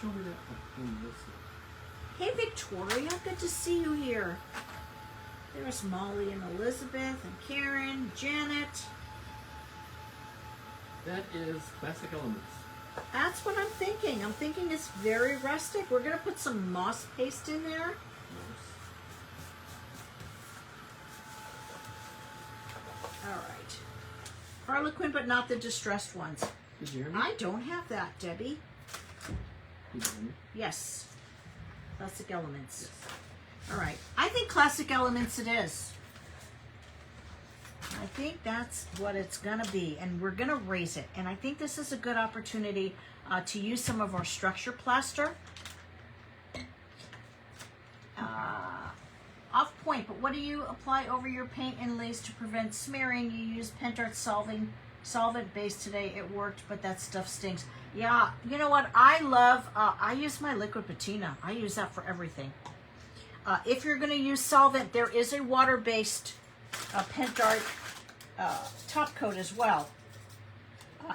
Speaker 3: Show me that one.
Speaker 1: Hey Victoria, good to see you here. There's Molly and Elizabeth and Karen, Janet.
Speaker 3: That is Classic Elements.
Speaker 1: That's what I'm thinking. I'm thinking it's very rustic. We're going to put some moss paste in there. All right. Harlequin, but not the distressed ones.
Speaker 3: Did you hear me?
Speaker 1: I don't have that, Debbie.
Speaker 3: Did you hear me?
Speaker 1: Yes. Classic Elements.
Speaker 3: Yes.
Speaker 1: All right. I think Classic Elements it is. I think that's what it's going to be, and we're going to raise it. And I think this is a good opportunity to use some of our structure plaster. Off point, but what do you apply over your paint inlays to prevent smearing? You use Pentart solvent base today. It worked, but that stuff stinks. Yeah, you know what? I love, I use my liquid patina. I use that for everything. If you're going to use solvent, there is a water-based Pentart top coat as well.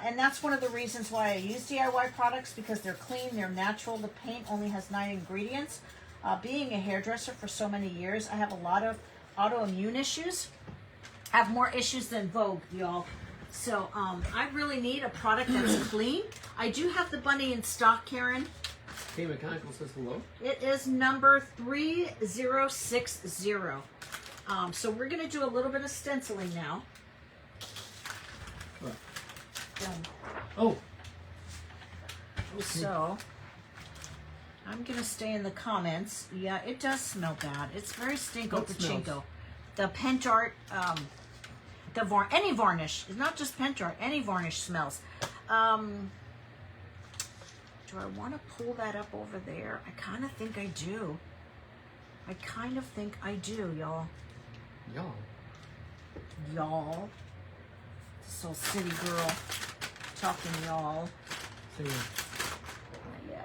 Speaker 1: And that's one of the reasons why I use DIY products, because they're clean, they're natural. The paint only has 9 ingredients. Being a hairdresser for so many years, I have a lot of autoimmune issues. I have more issues than Vogue, y'all. So I really need a product that's clean. I do have the bunny in stock, Karen.
Speaker 3: Hey, Mechanical says hello.
Speaker 1: It is number 3060. So we're going to do a little bit of stenciling now.
Speaker 3: What? Oh. Okay.
Speaker 1: So I'm going to stay in the comments. Yeah, it does smell bad. It's very stinko
Speaker 3: What
Speaker 1: pachinko.
Speaker 3: smells?
Speaker 1: The Pentart, any varnish, it's not just Pentart, any varnish smells. Do I want to pull that up over there? I kind of think I do. I kind of think I do, y'all.
Speaker 3: Y'all.
Speaker 1: Y'all. This old city girl talking y'all.
Speaker 3: So,
Speaker 1: Yeah.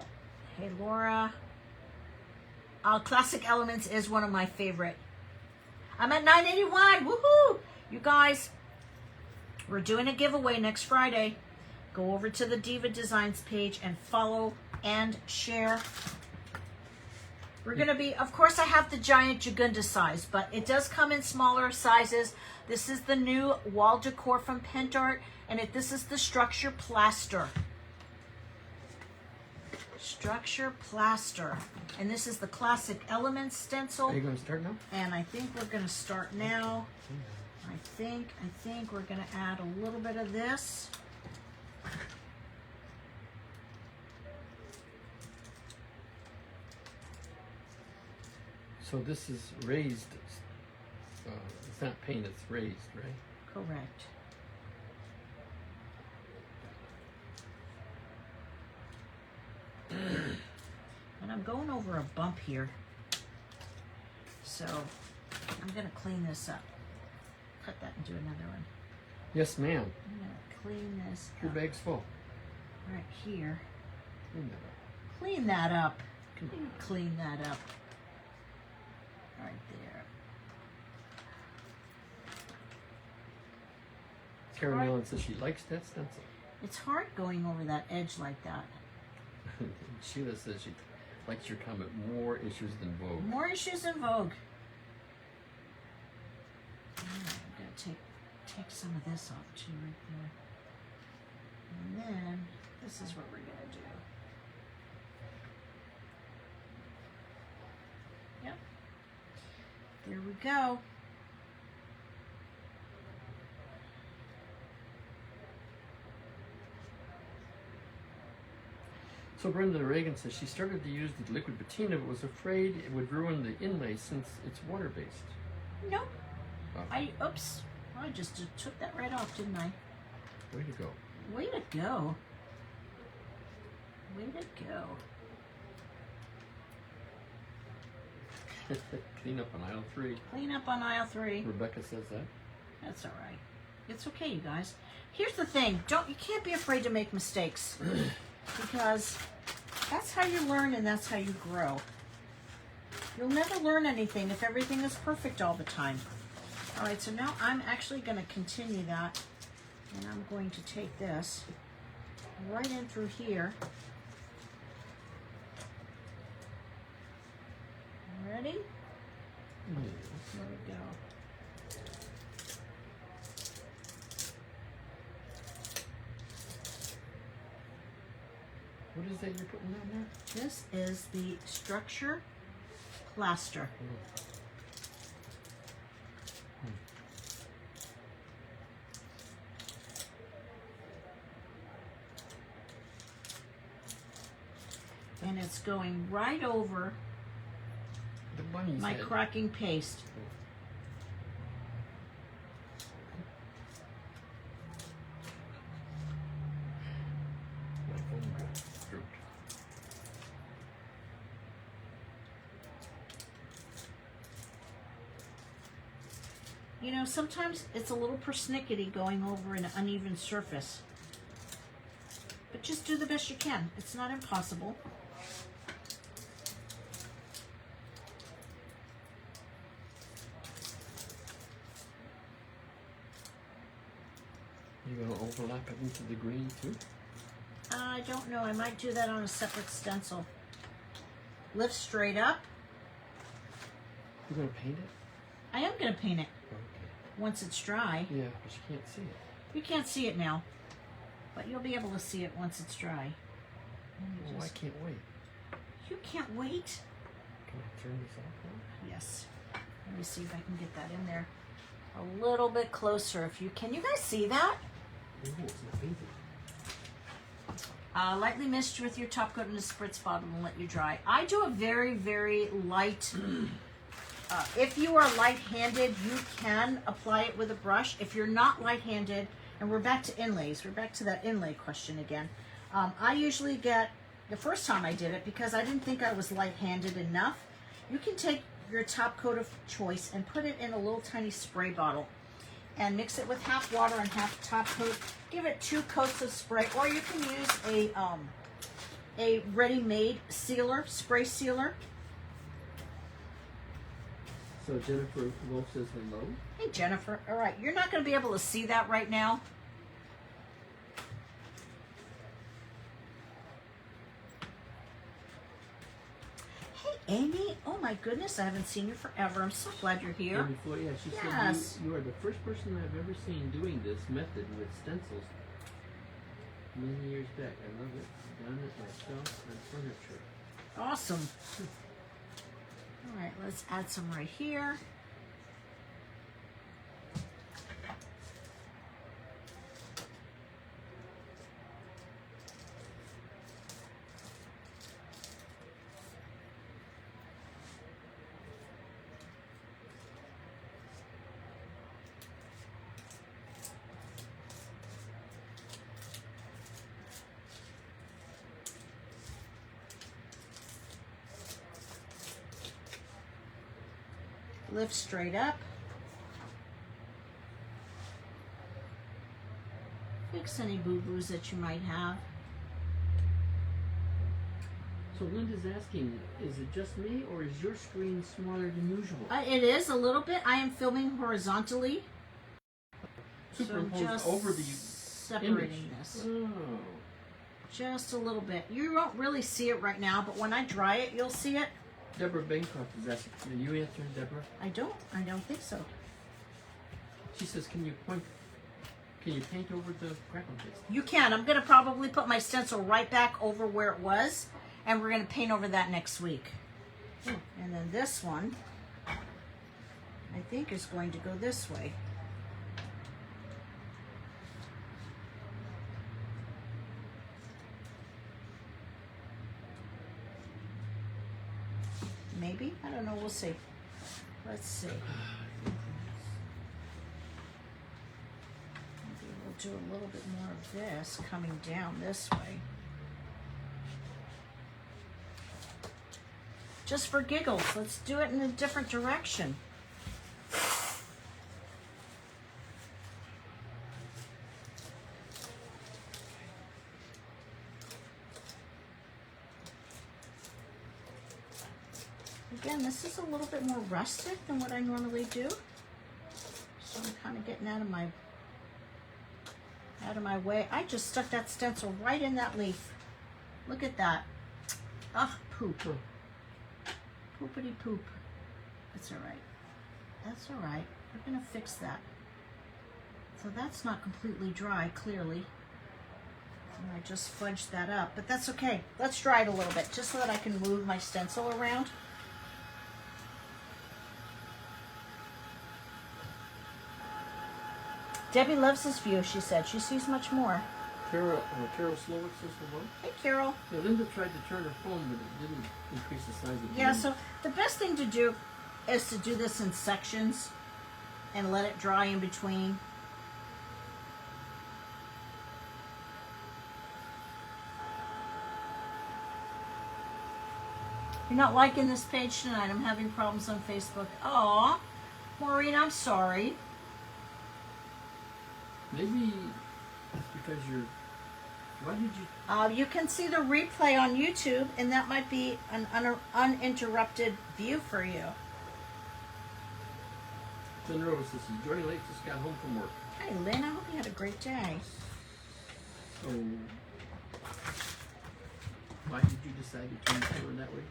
Speaker 1: Hey, Laura. Classic Elements is one of my favorite. I'm at 981. Woohoo! You guys, we're doing a giveaway next Friday. Go over to the Diva Designs page and follow and share. We're going to be, of course, I have the giant Jagunda size, but it does come in smaller sizes. This is the new wall decor from Pentart, and this is the structure plaster. Structure plaster. And this is the Classic Elements stencil.
Speaker 3: are you going to start now?
Speaker 1: And I think we're going to start now. I think we're going to add a little bit of this.
Speaker 3: So this is raised. It's not paint, it's raised, right?
Speaker 1: Correct. And I'm going over a bump here. So I'm going to clean this up. Cut that and do another one.
Speaker 3: Yes, ma'am.
Speaker 1: I'm going to clean this
Speaker 3: Your
Speaker 1: up
Speaker 3: bag's full.
Speaker 1: right here.
Speaker 3: Clean that up.
Speaker 1: Clean that up.
Speaker 3: Come on.
Speaker 1: Clean that up. Right there.
Speaker 3: Karen Allen says she likes that stencil.
Speaker 1: It's hard going over that edge like that.
Speaker 3: Sheila says she likes your comment, more issues than Vogue.
Speaker 1: More issues than Vogue. Alright, I'm going to take some of this off too right there. And then, this is what we're going to do. Yep. There we go.
Speaker 3: So Brenda Reagan says she started to use the liquid patina but was afraid it would ruin the inlay since it's water-based.
Speaker 1: Nope.
Speaker 3: Oh.
Speaker 1: Oops. I just took that right off, didn't I?
Speaker 3: Way to go.
Speaker 1: Way to go. Way to go.
Speaker 3: Clean up on aisle 3.
Speaker 1: Clean up on aisle 3.
Speaker 3: Rebecca says that.
Speaker 1: That's all right. It's okay, you guys. Here's the thing. You can't be afraid to make mistakes. Because that's how you learn and that's how you grow. You'll never learn anything if everything is perfect all the time. All right, so now I'm actually going to continue that. And I'm going to take this right in through here. Ready? There we go.
Speaker 3: What is that you're putting down there?
Speaker 1: This is the structure plaster. And it's going right over
Speaker 3: The bunny's
Speaker 1: my
Speaker 3: head.
Speaker 1: cracking paste.
Speaker 3: My phone got drooped.
Speaker 1: You know, sometimes it's a little persnickety going over an uneven surface. But just do the best you can. It's not impossible.
Speaker 3: You're going to overlap it into the green too?
Speaker 1: I don't know. I might do that on a separate stencil. Lift straight up.
Speaker 3: You're going to paint it?
Speaker 1: I am going to paint it
Speaker 3: Okay.
Speaker 1: once it's dry.
Speaker 3: Yeah, but you can't see it.
Speaker 1: You can't see it now, but you'll be able to see it once it's dry.
Speaker 3: Oh, I can't wait.
Speaker 1: You can't wait?
Speaker 3: Can I turn this off now?
Speaker 1: Yes. Let me see if I can get that in there a little bit closer. If you can, you guys see that?
Speaker 3: Oh, it's not painted.
Speaker 1: Lightly mist with your top coat in a spritz bottle and let you dry. I do a very, very light. If you are light-handed, you can apply it with a brush. If you're not light-handed, and we're back to inlays. We're back to that inlay question again. I usually get, the first time I did it, because I didn't think I was light-handed enough, you can take your top coat of choice and put it in a little tiny spray bottle and mix it with half water and half top coat. Give it 2 coats of spray, or you can use a ready-made sealer, spray sealer.
Speaker 3: So Jennifer Wolf says hello.
Speaker 1: Hey Jennifer, all right, you're not going to be able to see that right now. Hey Amy, oh my goodness, I haven't seen you forever. I'm so glad you're here.
Speaker 3: And before, yeah, she
Speaker 1: Yes.
Speaker 3: said you are the first person I've ever seen doing this method with stencils many years back. I love it. I've done it myself on furniture.
Speaker 1: Awesome. All right, let's add some right here. Lift straight up. Fix any boo-boos that you might have.
Speaker 3: So Linda's asking, is it just me or is your screen smaller than usual?
Speaker 1: It is a little bit. I am filming horizontally.
Speaker 3: Superimposed
Speaker 1: just
Speaker 3: over the
Speaker 1: separating this.
Speaker 3: Oh.
Speaker 1: Just a little bit. You won't really see it right now, but when I dry it, you'll see it.
Speaker 3: Deborah Bancroft is asking, are you answering, Deborah?
Speaker 1: I don't think so.
Speaker 3: She says, can you paint over the Crackle paste?
Speaker 1: You can. I'm going to probably put my stencil right back over where it was, and we're going to paint over that next week. And then this one, I think, is going to go this way. Maybe? I don't know. We'll see. Let's see. Maybe we'll do a little bit more of this coming down this way. Just for giggles, let's do it in a different direction. Again, this is a little bit more rustic than what I normally do. So I'm kind of getting out of my way. I just stuck that stencil right in that leaf. Look at that. Ugh, poop. Poopity poop. That's all right. That's all right. We're gonna fix that. So that's not completely dry, clearly. And I just fudged that up, but that's okay. Let's dry it a little bit, just so that I can move my stencil around. Debbie loves this view, she said. She sees much more.
Speaker 3: Carol Slowick says hello.
Speaker 1: Hey, Carol.
Speaker 3: Yeah, Linda tried to turn her phone, but it didn't increase the size of the
Speaker 1: Yeah,
Speaker 3: image.
Speaker 1: so the best thing to do is to do this in sections and let it dry in between. You're not liking this page tonight. I'm having problems on Facebook. Aw, Maureen, I'm sorry.
Speaker 3: Maybe that's because you're... Why did you...
Speaker 1: You can see the replay on YouTube, and that might be an uninterrupted view for you.
Speaker 3: Lynn Rose says, joining late, just got home from work.
Speaker 1: Hey, Lynn, I hope you had a great day.
Speaker 3: So, why did you decide to turn the camera that way?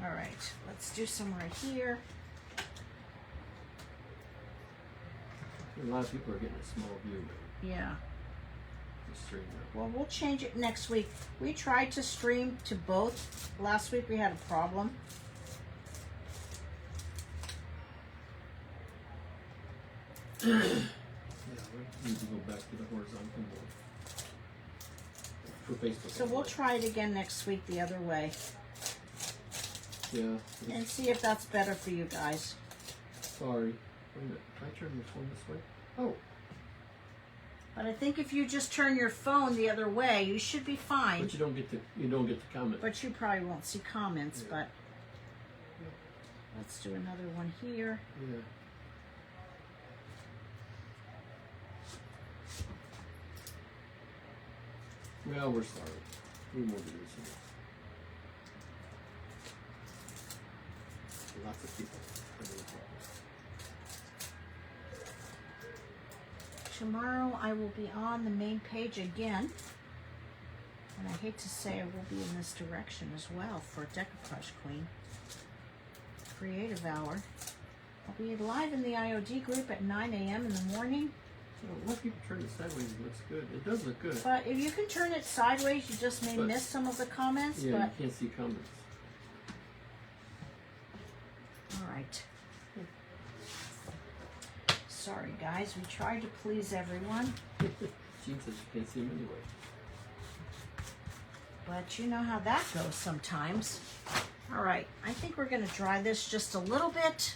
Speaker 1: All right, let's do some right here.
Speaker 3: A lot of people are getting a small view, but
Speaker 1: Yeah.
Speaker 3: just straighten it
Speaker 1: Well, we'll change it next week. We tried to stream to both. Last week we had a problem.
Speaker 3: Yeah, we need to go back to the horizontal board for Facebook.
Speaker 1: So we'll try it again next week the other way
Speaker 3: Yeah.
Speaker 1: and see if that's better for you guys.
Speaker 3: Sorry. Wait a minute. Can I turn the phone this way? Oh.
Speaker 1: But I think if you just turn your phone the other way, you should be fine.
Speaker 3: But you don't get the comment.
Speaker 1: But you probably won't see comments,
Speaker 3: Yeah.
Speaker 1: but let's do another one here.
Speaker 3: Yeah. Well, we're sorry. We won't do this again. Lots of people.
Speaker 1: Tomorrow I will be on the main page again. And I hate to say I will be in this direction as well for Decoupage Queen. Creative Hour. I'll be live in the IOD group at 9 a.m. in the morning.
Speaker 3: Well, a lot of people turn it sideways. It looks good. It does look good.
Speaker 1: But if you can turn it sideways, you just may
Speaker 3: But-
Speaker 1: miss some of the comments.
Speaker 3: Yeah,
Speaker 1: But
Speaker 3: you can't see comments.
Speaker 1: all right. Sorry, guys. We tried to please everyone.
Speaker 3: Jean says you can't see them anyway.
Speaker 1: But you know how that goes sometimes. All right. I think we're going to dry this just a little bit.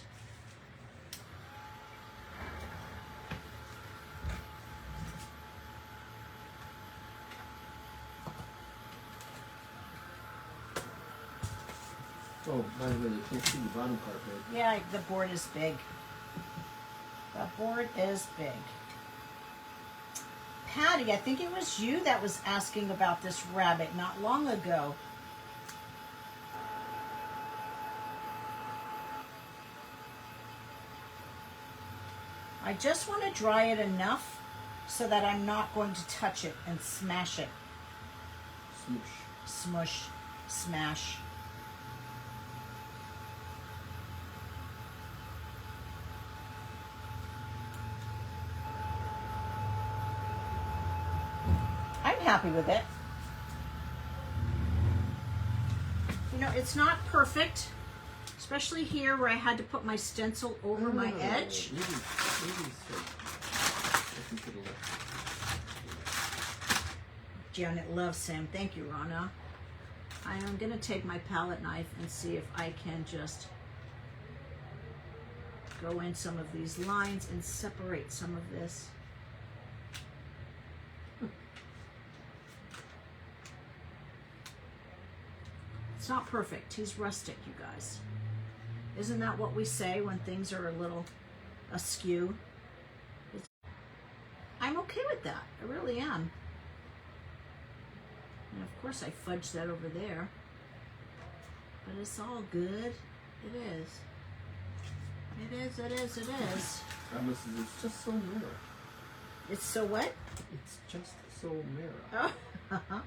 Speaker 3: Oh, by the way, you can't see the bottom part, right?
Speaker 1: Yeah, the board is big. The board is big. Patty, I think it was you that was asking about this rabbit not long ago. I just want to dry it enough so that I'm not going to touch it and smash it.
Speaker 3: Smoosh.
Speaker 1: Smush, smash. I'm happy with it. You know, it's not perfect, especially here where I had to put my stencil over my edge.
Speaker 3: Maybe so. I can put a little.
Speaker 1: Janet loves him. Thank you, Rana. I am going to take my palette knife and see if I can just go in some of these lines and separate some of this. It's not perfect. He's rustic, you guys. Isn't that what we say when things are a little askew? I'm okay with that. I really am. And of course I fudged that over there. But it's all good. It is. It is, it is, it is.
Speaker 3: Promise it's just so mirror.
Speaker 1: It's so what?
Speaker 3: It's just so mirror.
Speaker 1: Oh.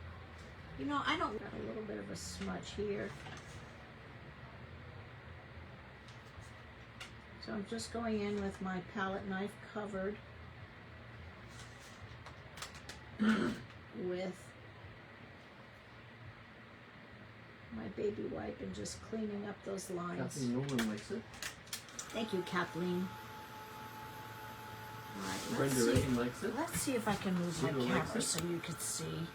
Speaker 1: You know, I don't got a little bit of a smudge here. So I'm just going in with my palette knife covered with my baby wipe and just cleaning up those lines.
Speaker 3: Kathleen Nolan likes it.
Speaker 1: Thank you, Kathleen. All right,
Speaker 3: Brenda Reagan likes it.
Speaker 1: let's see if I can move my
Speaker 3: Cedar likes
Speaker 1: camera
Speaker 3: it.
Speaker 1: so you could see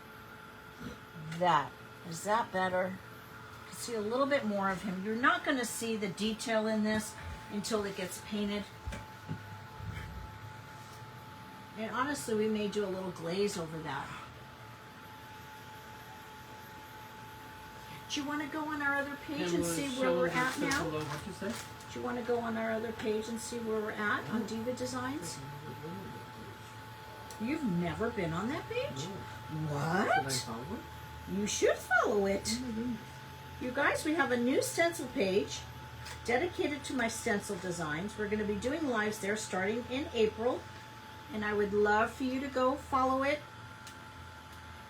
Speaker 1: that. Is that better? You can see a little bit more of him. You're not going to see the detail in this until it gets painted. And honestly, we may do a little glaze over that. Do you want to go on our other page and see where we're at now?
Speaker 3: What'd you say?
Speaker 1: Do you want to go on our other page and see where we're at on Diva Designs? You've never been on that page?
Speaker 3: No.
Speaker 1: What?
Speaker 3: Should I follow it?
Speaker 1: You should follow it. You guys, we have a new stencil page dedicated to my stencil designs. We're going to be doing lives there starting in April, and I would love for you to go follow it.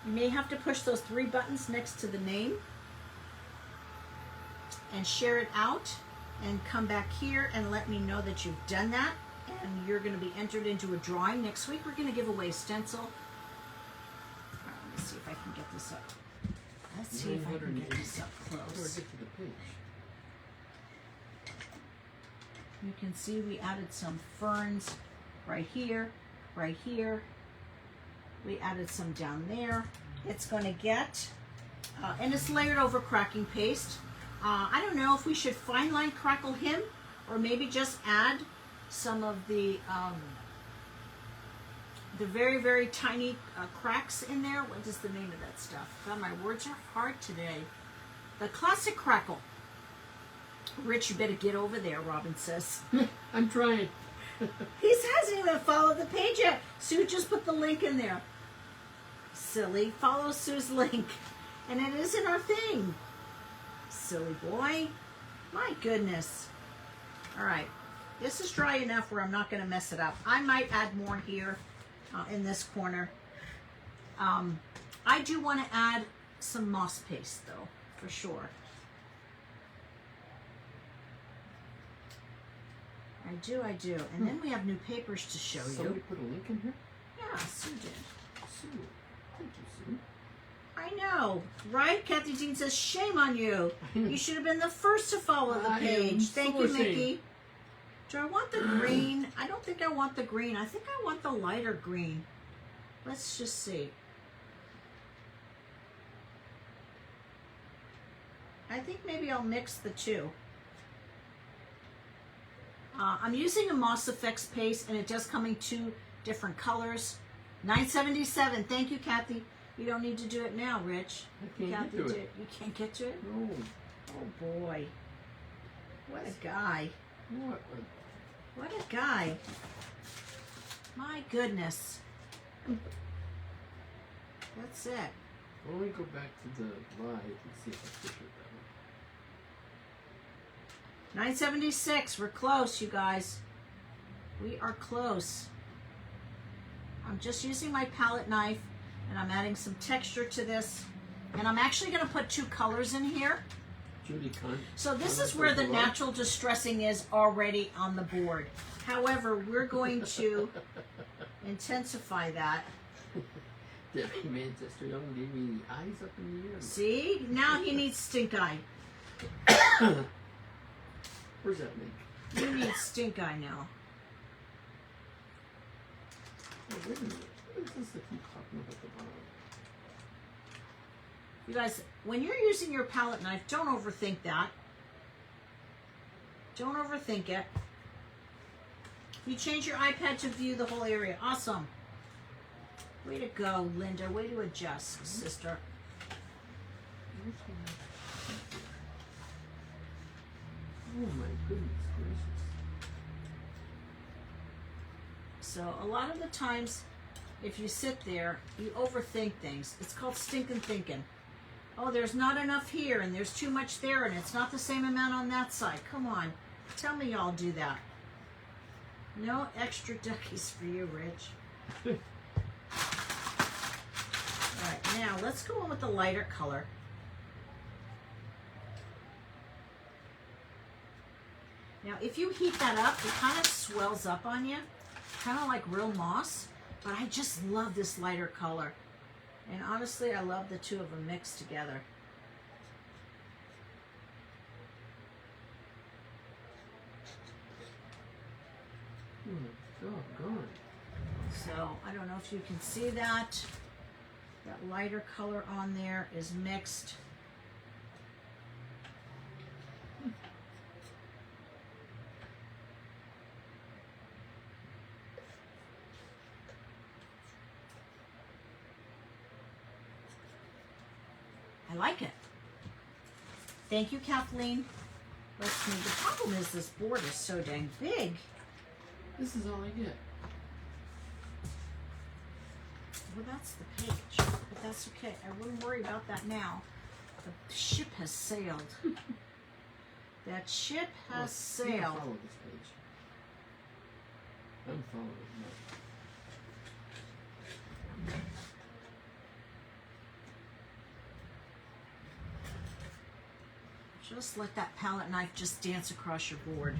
Speaker 1: You may have to push those 3 buttons next to the name and share it out and come back here and let me know that you've done that, and you're going to be entered into a drawing. Next week we're going to give away a stencil. All right, let me see if I can get this up. Let's see if I can get this up
Speaker 3: How do I
Speaker 1: close.
Speaker 3: get to the page?
Speaker 1: You can see we added some ferns right here, right here. We added some down there. It's going to get, and it's layered over cracking paste. I don't know if we should fine line crackle him or maybe just add some of the very, very tiny cracks in there. What is the name of that stuff? God, my words are hard today. The classic crackle. Rich, you better get over there, Robin says.
Speaker 3: I'm trying.
Speaker 1: He hasn't even followed the page yet. Sue just put the link in there. Silly. Follow Sue's link. And it is in our thing. Silly boy. My goodness. All right. This is dry enough where I'm not going to mess it up. I might add more here in this corner. I do want to add some moss paste, though, for sure. I do. And then we have new papers to show
Speaker 3: Somebody
Speaker 1: you.
Speaker 3: put a link in here?
Speaker 1: Yeah, Sue did.
Speaker 3: Sue. Thank you, Sue.
Speaker 1: I know, right? Kathy Jean says, shame on you. You should have been the first to follow the
Speaker 3: I am
Speaker 1: page.
Speaker 3: so
Speaker 1: Thank you,
Speaker 3: ashamed.
Speaker 1: Mickey. Do I want the green? I don't think I want the green. I think I want the lighter green. Let's just see. I think maybe I'll mix the two. I'm using a Moss Effects paste, and it does come in 2 different colors. $9.77. Thank you, Kathy. You don't need to do it now, Rich.
Speaker 3: I can't
Speaker 1: Kathy
Speaker 3: get to
Speaker 1: did.
Speaker 3: it.
Speaker 1: You can't get to it?
Speaker 3: No.
Speaker 1: Oh boy. What a guy.
Speaker 3: What?
Speaker 1: What a guy. My goodness. That's it.
Speaker 3: Why don't we go back to the live and see if I picture it that way?
Speaker 1: $9.76. We're close, you guys. We are close. I'm just using my palette knife and I'm adding some texture to this. And I'm actually going to put 2 colors in here.
Speaker 3: Judy Cunt.
Speaker 1: So this is where the natural distressing is already on the board. However, we're going to intensify that.
Speaker 3: Debbie Manchester Young gave me the eyes up in the air.
Speaker 1: See? Now he needs stink eye.
Speaker 3: Where's that link?
Speaker 1: You need stink eye now.
Speaker 3: Oh, wait a minute. What is this that keeps popping up at the bottom?
Speaker 1: You guys, when you're using your palette knife, don't overthink that. Don't overthink it. You change your iPad to view the whole area. Awesome. Way to go, Linda. Way to adjust, sister.
Speaker 3: Oh my goodness gracious.
Speaker 1: So a lot of the times, if you sit there, you overthink things. It's called stinking thinking. Oh, there's not enough here, and there's too much there, and it's not the same amount on that side. Come on. Tell me y'all do that. No extra duckies for you, Rich. Alright, now let's go on with the lighter color. Now, if you heat that up, it kind of swells up on you. Kind of like real moss. But I just love this lighter color. And honestly, I love the two of them mixed together.
Speaker 3: Doggone.
Speaker 1: So, I don't know if you can see that. That lighter color on there is mixed. I like it. Thank you, Kathleen. Let's move. The problem is this board is so dang big.
Speaker 3: This is all I get.
Speaker 1: Well, that's the page, but that's okay. I wouldn't worry about that now. The ship has sailed. That ship has sailed.
Speaker 3: Follow this page. I'm following it.
Speaker 1: Just let that palette knife just dance across your board.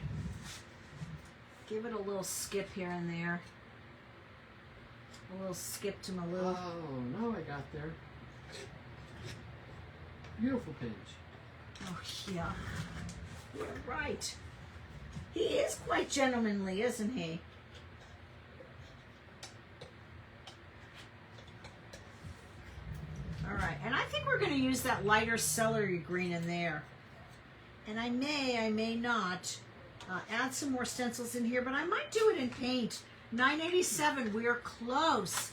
Speaker 1: Give it a little skip here and there. A little skip to my little...
Speaker 3: Oh, now I got there. Beautiful page.
Speaker 1: Oh, yeah. You're right. He is quite gentlemanly, isn't he? All right, and I think we're going to use that lighter celery green in there. And I may not add some more stencils in here, but I might do it in paint. 987, we are close.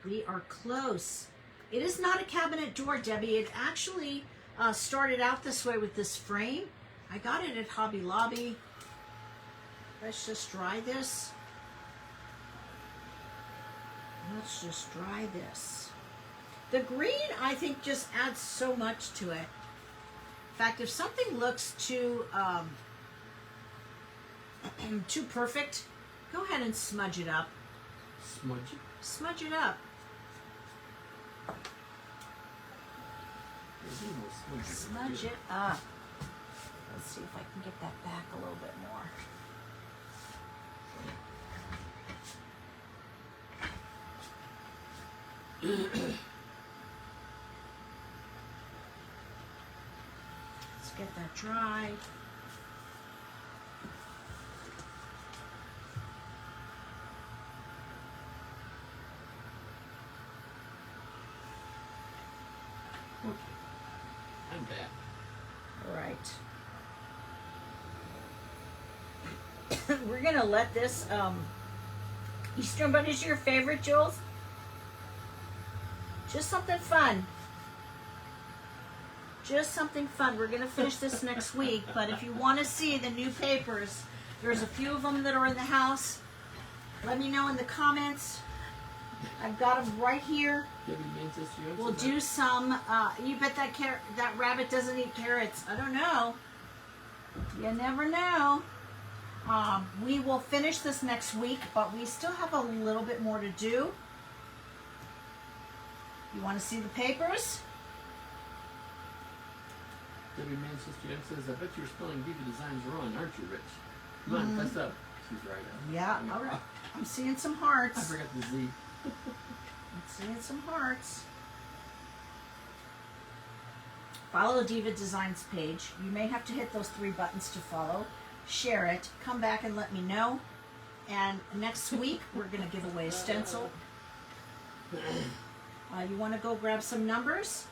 Speaker 1: We are close. It is not a cabinet door, Debbie. It actually started out this way with this frame. I got it at Hobby Lobby. Let's just dry this. Let's just dry this. The green, I think, just adds so much to it. In fact, if something looks too too perfect, go ahead and smudge it up.
Speaker 3: Smudge it?
Speaker 1: Smudge it up. Smudge it up. Let's see if I can get that back a little bit more. Let's get that dry.
Speaker 3: Okay. I'm back.
Speaker 1: All right. We're gonna let this Eastern Bunny's your favorite, Jules? Just something fun. Just something fun. We're gonna finish this next week, but if you want to see the new papers, there's a few of them that are in the house. Let me know in the comments. I've got them right here. We'll do some. You bet that rabbit doesn't eat carrots. I don't know. You never know. We will finish this next week, but we still have a little bit more to do. You want to see the papers?
Speaker 3: Debbie Manchester Young says, I bet you're spelling Diva Designs wrong, aren't you, Rich? Come on, fess up. She's right.
Speaker 1: Yeah, all right. I'm seeing some hearts.
Speaker 3: I forgot the Z.
Speaker 1: I'm seeing some hearts. Follow Diva Designs page. You may have to hit those 3 buttons to follow. Share it. Come back and let me know. And next week, we're going to give away a stencil. You want to go grab some numbers?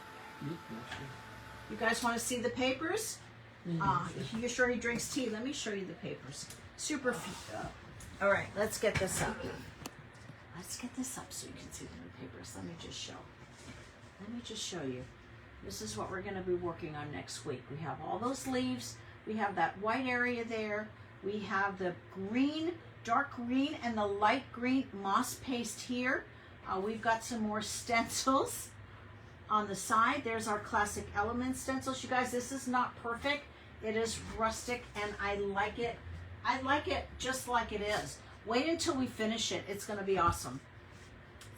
Speaker 1: You guys want to see the papers? You're sure he drinks tea? Let me show you the papers. Super. All right, let's get this up. Let's get this up so you can see the new papers. Let me just show you. This is what we're going to be working on next week. We have all those leaves. We have that white area there. We have the green, dark green, and the light green moss paste here. We've got some more stencils on the side. There's our classic element stencils. You guys, this is not perfect. It is rustic, and I like it. I like it just like it is. Wait until we finish it. It's going to be awesome.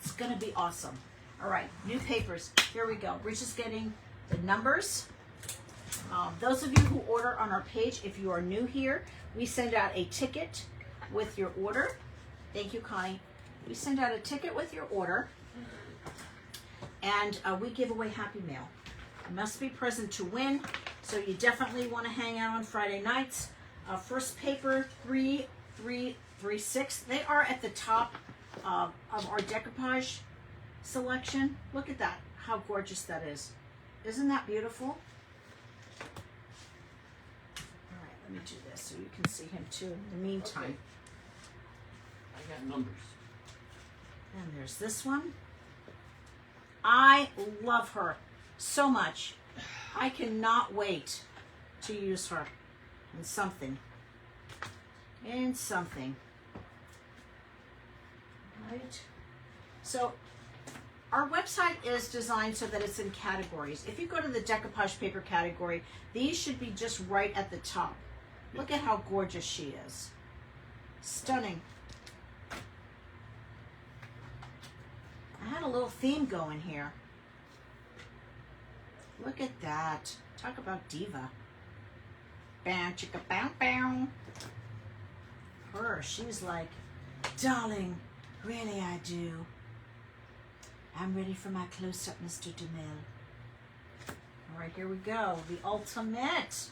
Speaker 1: It's going to be awesome. All right, new papers. Here we go. Rich is getting the numbers. Those of you who order on our page, if you are new here, we send out a ticket with your order. Thank you, Connie. We send out a ticket with your order, and we give away Happy Mail. You must be present to win, so you definitely want to hang out on Friday nights. First paper, 3336. They are at the top of our decoupage selection. Look at that, how gorgeous that is. Isn't that beautiful? All right, let me do this so you can see him too in the meantime.
Speaker 3: Okay. I got numbers.
Speaker 1: And there's this one. I love her so much. I cannot wait to use her in something. Right? So our website is designed so that it's in categories. If you go to the decoupage paper category, these should be just right at the top. Look at how gorgeous she is. Stunning. I had a little theme going here. Look at that. Talk about diva. Bow, chicka, bow, bow. Her, she's like, darling, really I do. I'm ready for my close-up, Mr. DeMille. All right, here we go. The ultimate.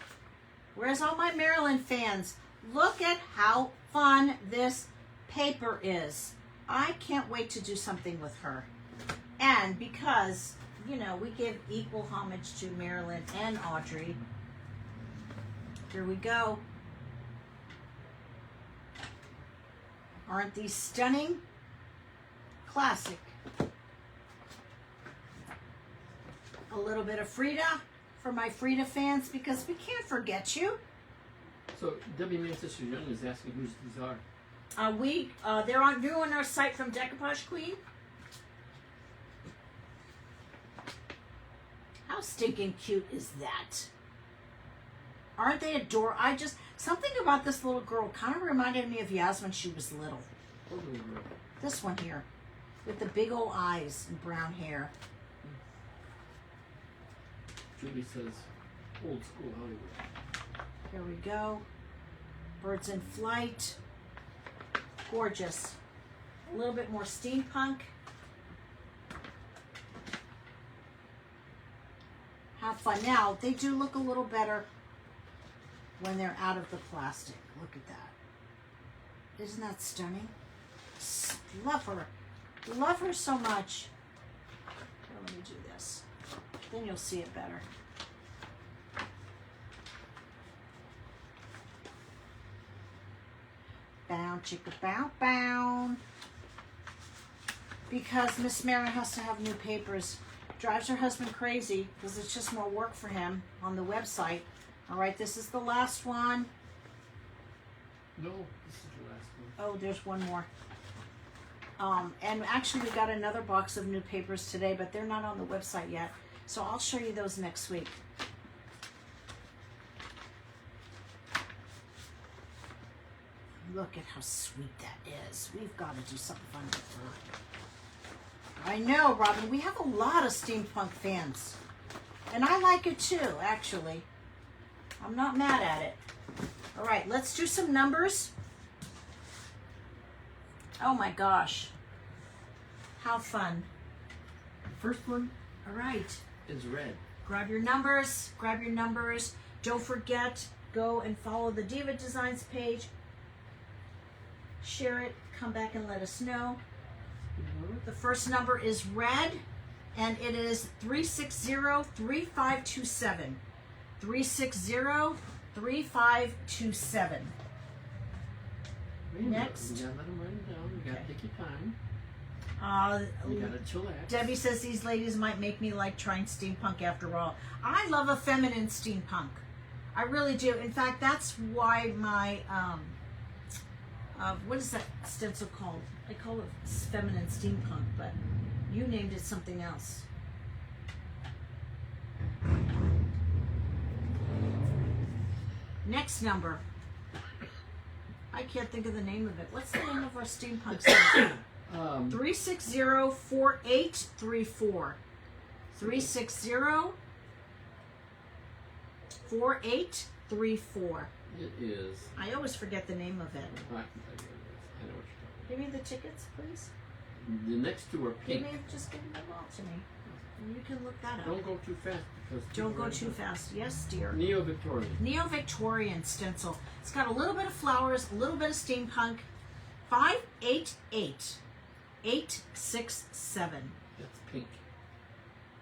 Speaker 1: Where's all my Marilyn fans? Look at how fun this paper is. I can't wait to do something with her. And because, you know, we give equal homage to Marilyn and Audrey. Here we go. Aren't these stunning? Classic. A little bit of Frida for my Frida fans because we can't forget you.
Speaker 3: So Debbie Manchester Young is asking whose these are.
Speaker 1: They're on new on our site from Decoupage Queen. How stinking cute is that? Aren't they adorable? Something about this little girl kind of reminded me of Yas when she was little. This one here, with the big old eyes and brown hair.
Speaker 3: Julie says, old school Hollywood.
Speaker 1: Here we go. Birds in flight. Gorgeous. A little bit more steampunk. Have fun. Now, they do look a little better when they're out of the plastic. Look at that. Isn't that stunning? Love her. Love her so much. Here, let me do this. Then you'll see it better. Bow, chicka, bow, bow. Because Miss Mary has to have new papers. Drives her husband crazy because it's just more work for him on the website. All right, this is the last one.
Speaker 3: No, this is the last one.
Speaker 1: Oh, there's one more. And actually, we got another box of new papers today, but they're not on the website yet. So I'll show you those next week. Look at how sweet that is. We've got to do something fun with her. I know, Robin. We have a lot of steampunk fans. And I like it too, actually. I'm not mad at it. All right, let's do some numbers. Oh my gosh. How fun.
Speaker 3: The first one
Speaker 1: All right.
Speaker 3: is red.
Speaker 1: Grab your numbers. Grab your numbers. Don't forget, go and follow the Diva Designs page. Share it. Come back and let us know. The first number is red, and it is 360-3527. 360-3527. Next.
Speaker 3: You gotta let them write them down. You gotta take your time. You gotta chillax.
Speaker 1: Debbie says these ladies might make me like trying steampunk after all. I love a feminine steampunk. I really do. In fact, that's why my, what is that stencil called? I call it feminine steampunk, but you named it something else. Next number. I can't think of the name of it. What's the name of our steampunk stencil? 360-4834. 360-4834.
Speaker 3: It is.
Speaker 1: I always forget the name of it.
Speaker 3: I can tell you what it is. I know what you're talking
Speaker 1: Give me the tickets, please.
Speaker 3: about. The next two are pink.
Speaker 1: Just give them all to me. And you can look that up.
Speaker 3: Don't go too fast because
Speaker 1: Don't go too fast. Yes, dear.
Speaker 3: Neo-Victorian.
Speaker 1: Neo-Victorian stencil. It's got a little bit of flowers, a little bit of steampunk. 588867.
Speaker 3: That's pink.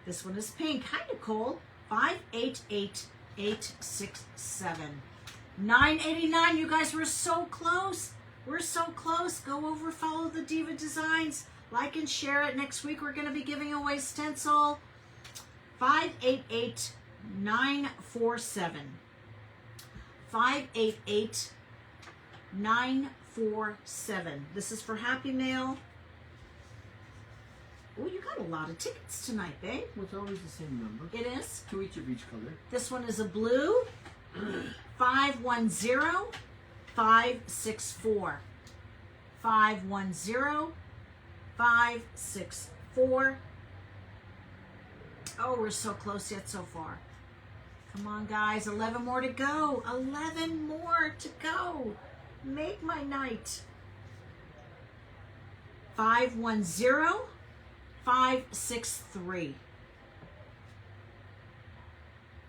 Speaker 1: This one is pink. Hi, Nicole. 588867. $9.89. You guys were so close. We're so close. Go over, follow the Diva Designs. Like and share it. Next week we're going to be giving away stencil. 588947. 588947. This is for Happy Mail. Oh, you got a lot of tickets tonight, babe.
Speaker 3: Well, it's always the same number.
Speaker 1: It is.
Speaker 3: Two each of each color.
Speaker 1: This one is a blue. 510564. 510564. Oh, we're so close yet so far. Come on, guys. 11 more to go. 11 more to go. Make my night. 510563.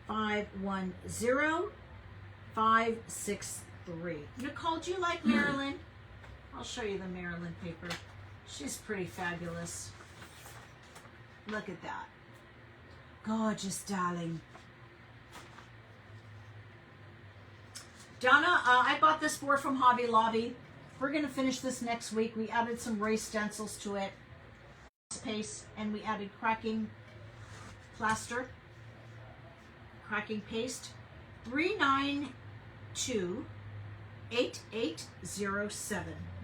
Speaker 1: 510563. Nicole, do you like Marilyn? I'll show you the Marilyn paper. She's pretty fabulous. Look at that. Gorgeous, darling. Donna, I bought this board from Hobby Lobby. We're going to finish this next week. We added some raised stencils to it. Paste, and we added cracking plaster. Cracking paste. 3928807.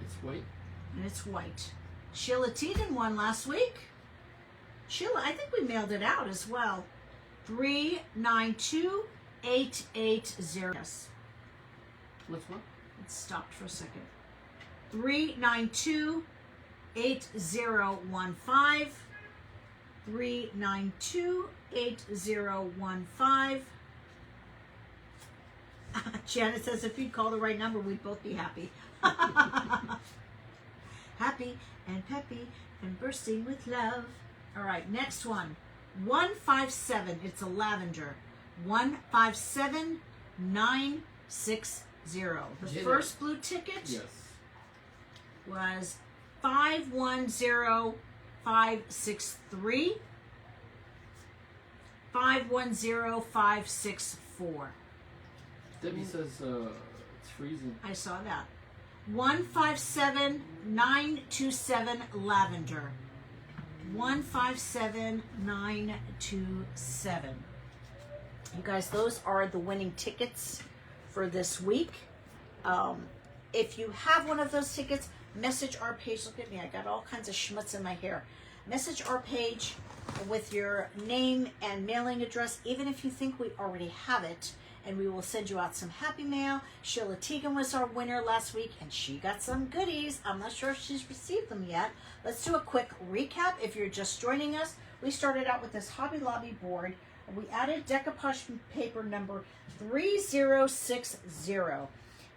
Speaker 3: It's white.
Speaker 1: And it's white. Sheila Teagan won last week. Sheila, I think we mailed it out as well. 392880. Yes.
Speaker 3: What's what?
Speaker 1: It stopped for a second. 3928015. 3928015. Janet says if you'd call the right number, we'd both be happy. Happy and peppy and bursting with love. All right, next one. 157. It's a lavender. 157960. The first blue ticket
Speaker 3: Yes.
Speaker 1: was 510563. 510564.
Speaker 3: Debbie says it's freezing.
Speaker 1: I saw that. 157927 lavender. 157927. You guys, those are the winning tickets for this week. If you have one of those tickets, message our page. Look at me, I got all kinds of schmutz in my hair. Message our page with your name and mailing address, even if you think we already have it, and we will send you out some happy mail. Sheila Teagan was our winner last week, and she got some goodies. I'm not sure if she's received them yet. Let's do a quick recap. If you're just joining us, we started out with this Hobby Lobby board. We added decoupage paper number 3060.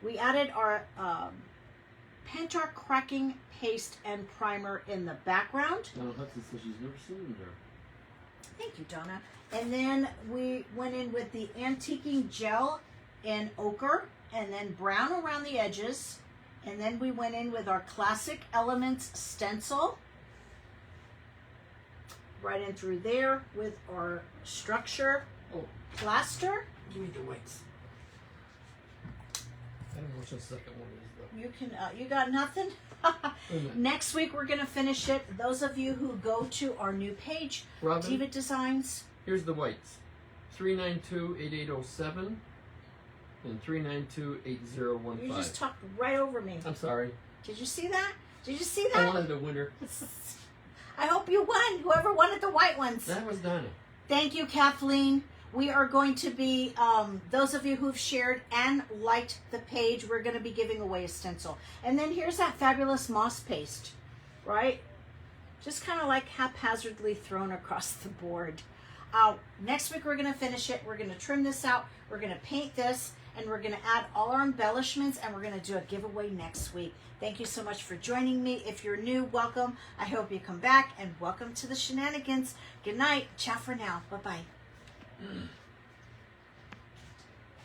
Speaker 1: We added our Pentart cracking paste and primer in the background.
Speaker 3: Donna Hudson says she's never seen her.
Speaker 1: Thank you, Donna. And then we went in with the antiquing gel in ochre and then brown around the edges. And then we went in with our classic elements stencil right in through there with our structure plaster.
Speaker 2: Give me the whites.
Speaker 3: I don't know which the second one is though.
Speaker 1: You can, you got nothing? Next week we're going to finish it. Those of you who go to our new page,
Speaker 3: Robin,
Speaker 1: Diva Designs.
Speaker 3: here's the whites. 392-8807 and 392-8015.
Speaker 1: You just talked right over me.
Speaker 3: I'm sorry.
Speaker 1: Did you see that? Did you see
Speaker 3: I
Speaker 1: that?
Speaker 3: wanted the winner.
Speaker 1: I hope you won. Whoever wanted the white ones.
Speaker 3: That was Donna.
Speaker 1: Thank you, Kathleen. We are going to be, those of you who've shared and liked the page, we're going to be giving away a stencil. And then here's that fabulous moss paste, right? Just kind of like haphazardly thrown across the board. Next week we're going to finish it. We're going to trim this out. We're going to paint this, and we're going to add all our embellishments, and we're going to do a giveaway next week. Thank you so much for joining me. If you're new, welcome. I hope you come back, and welcome to the shenanigans. Good night. Ciao for now. Bye-bye.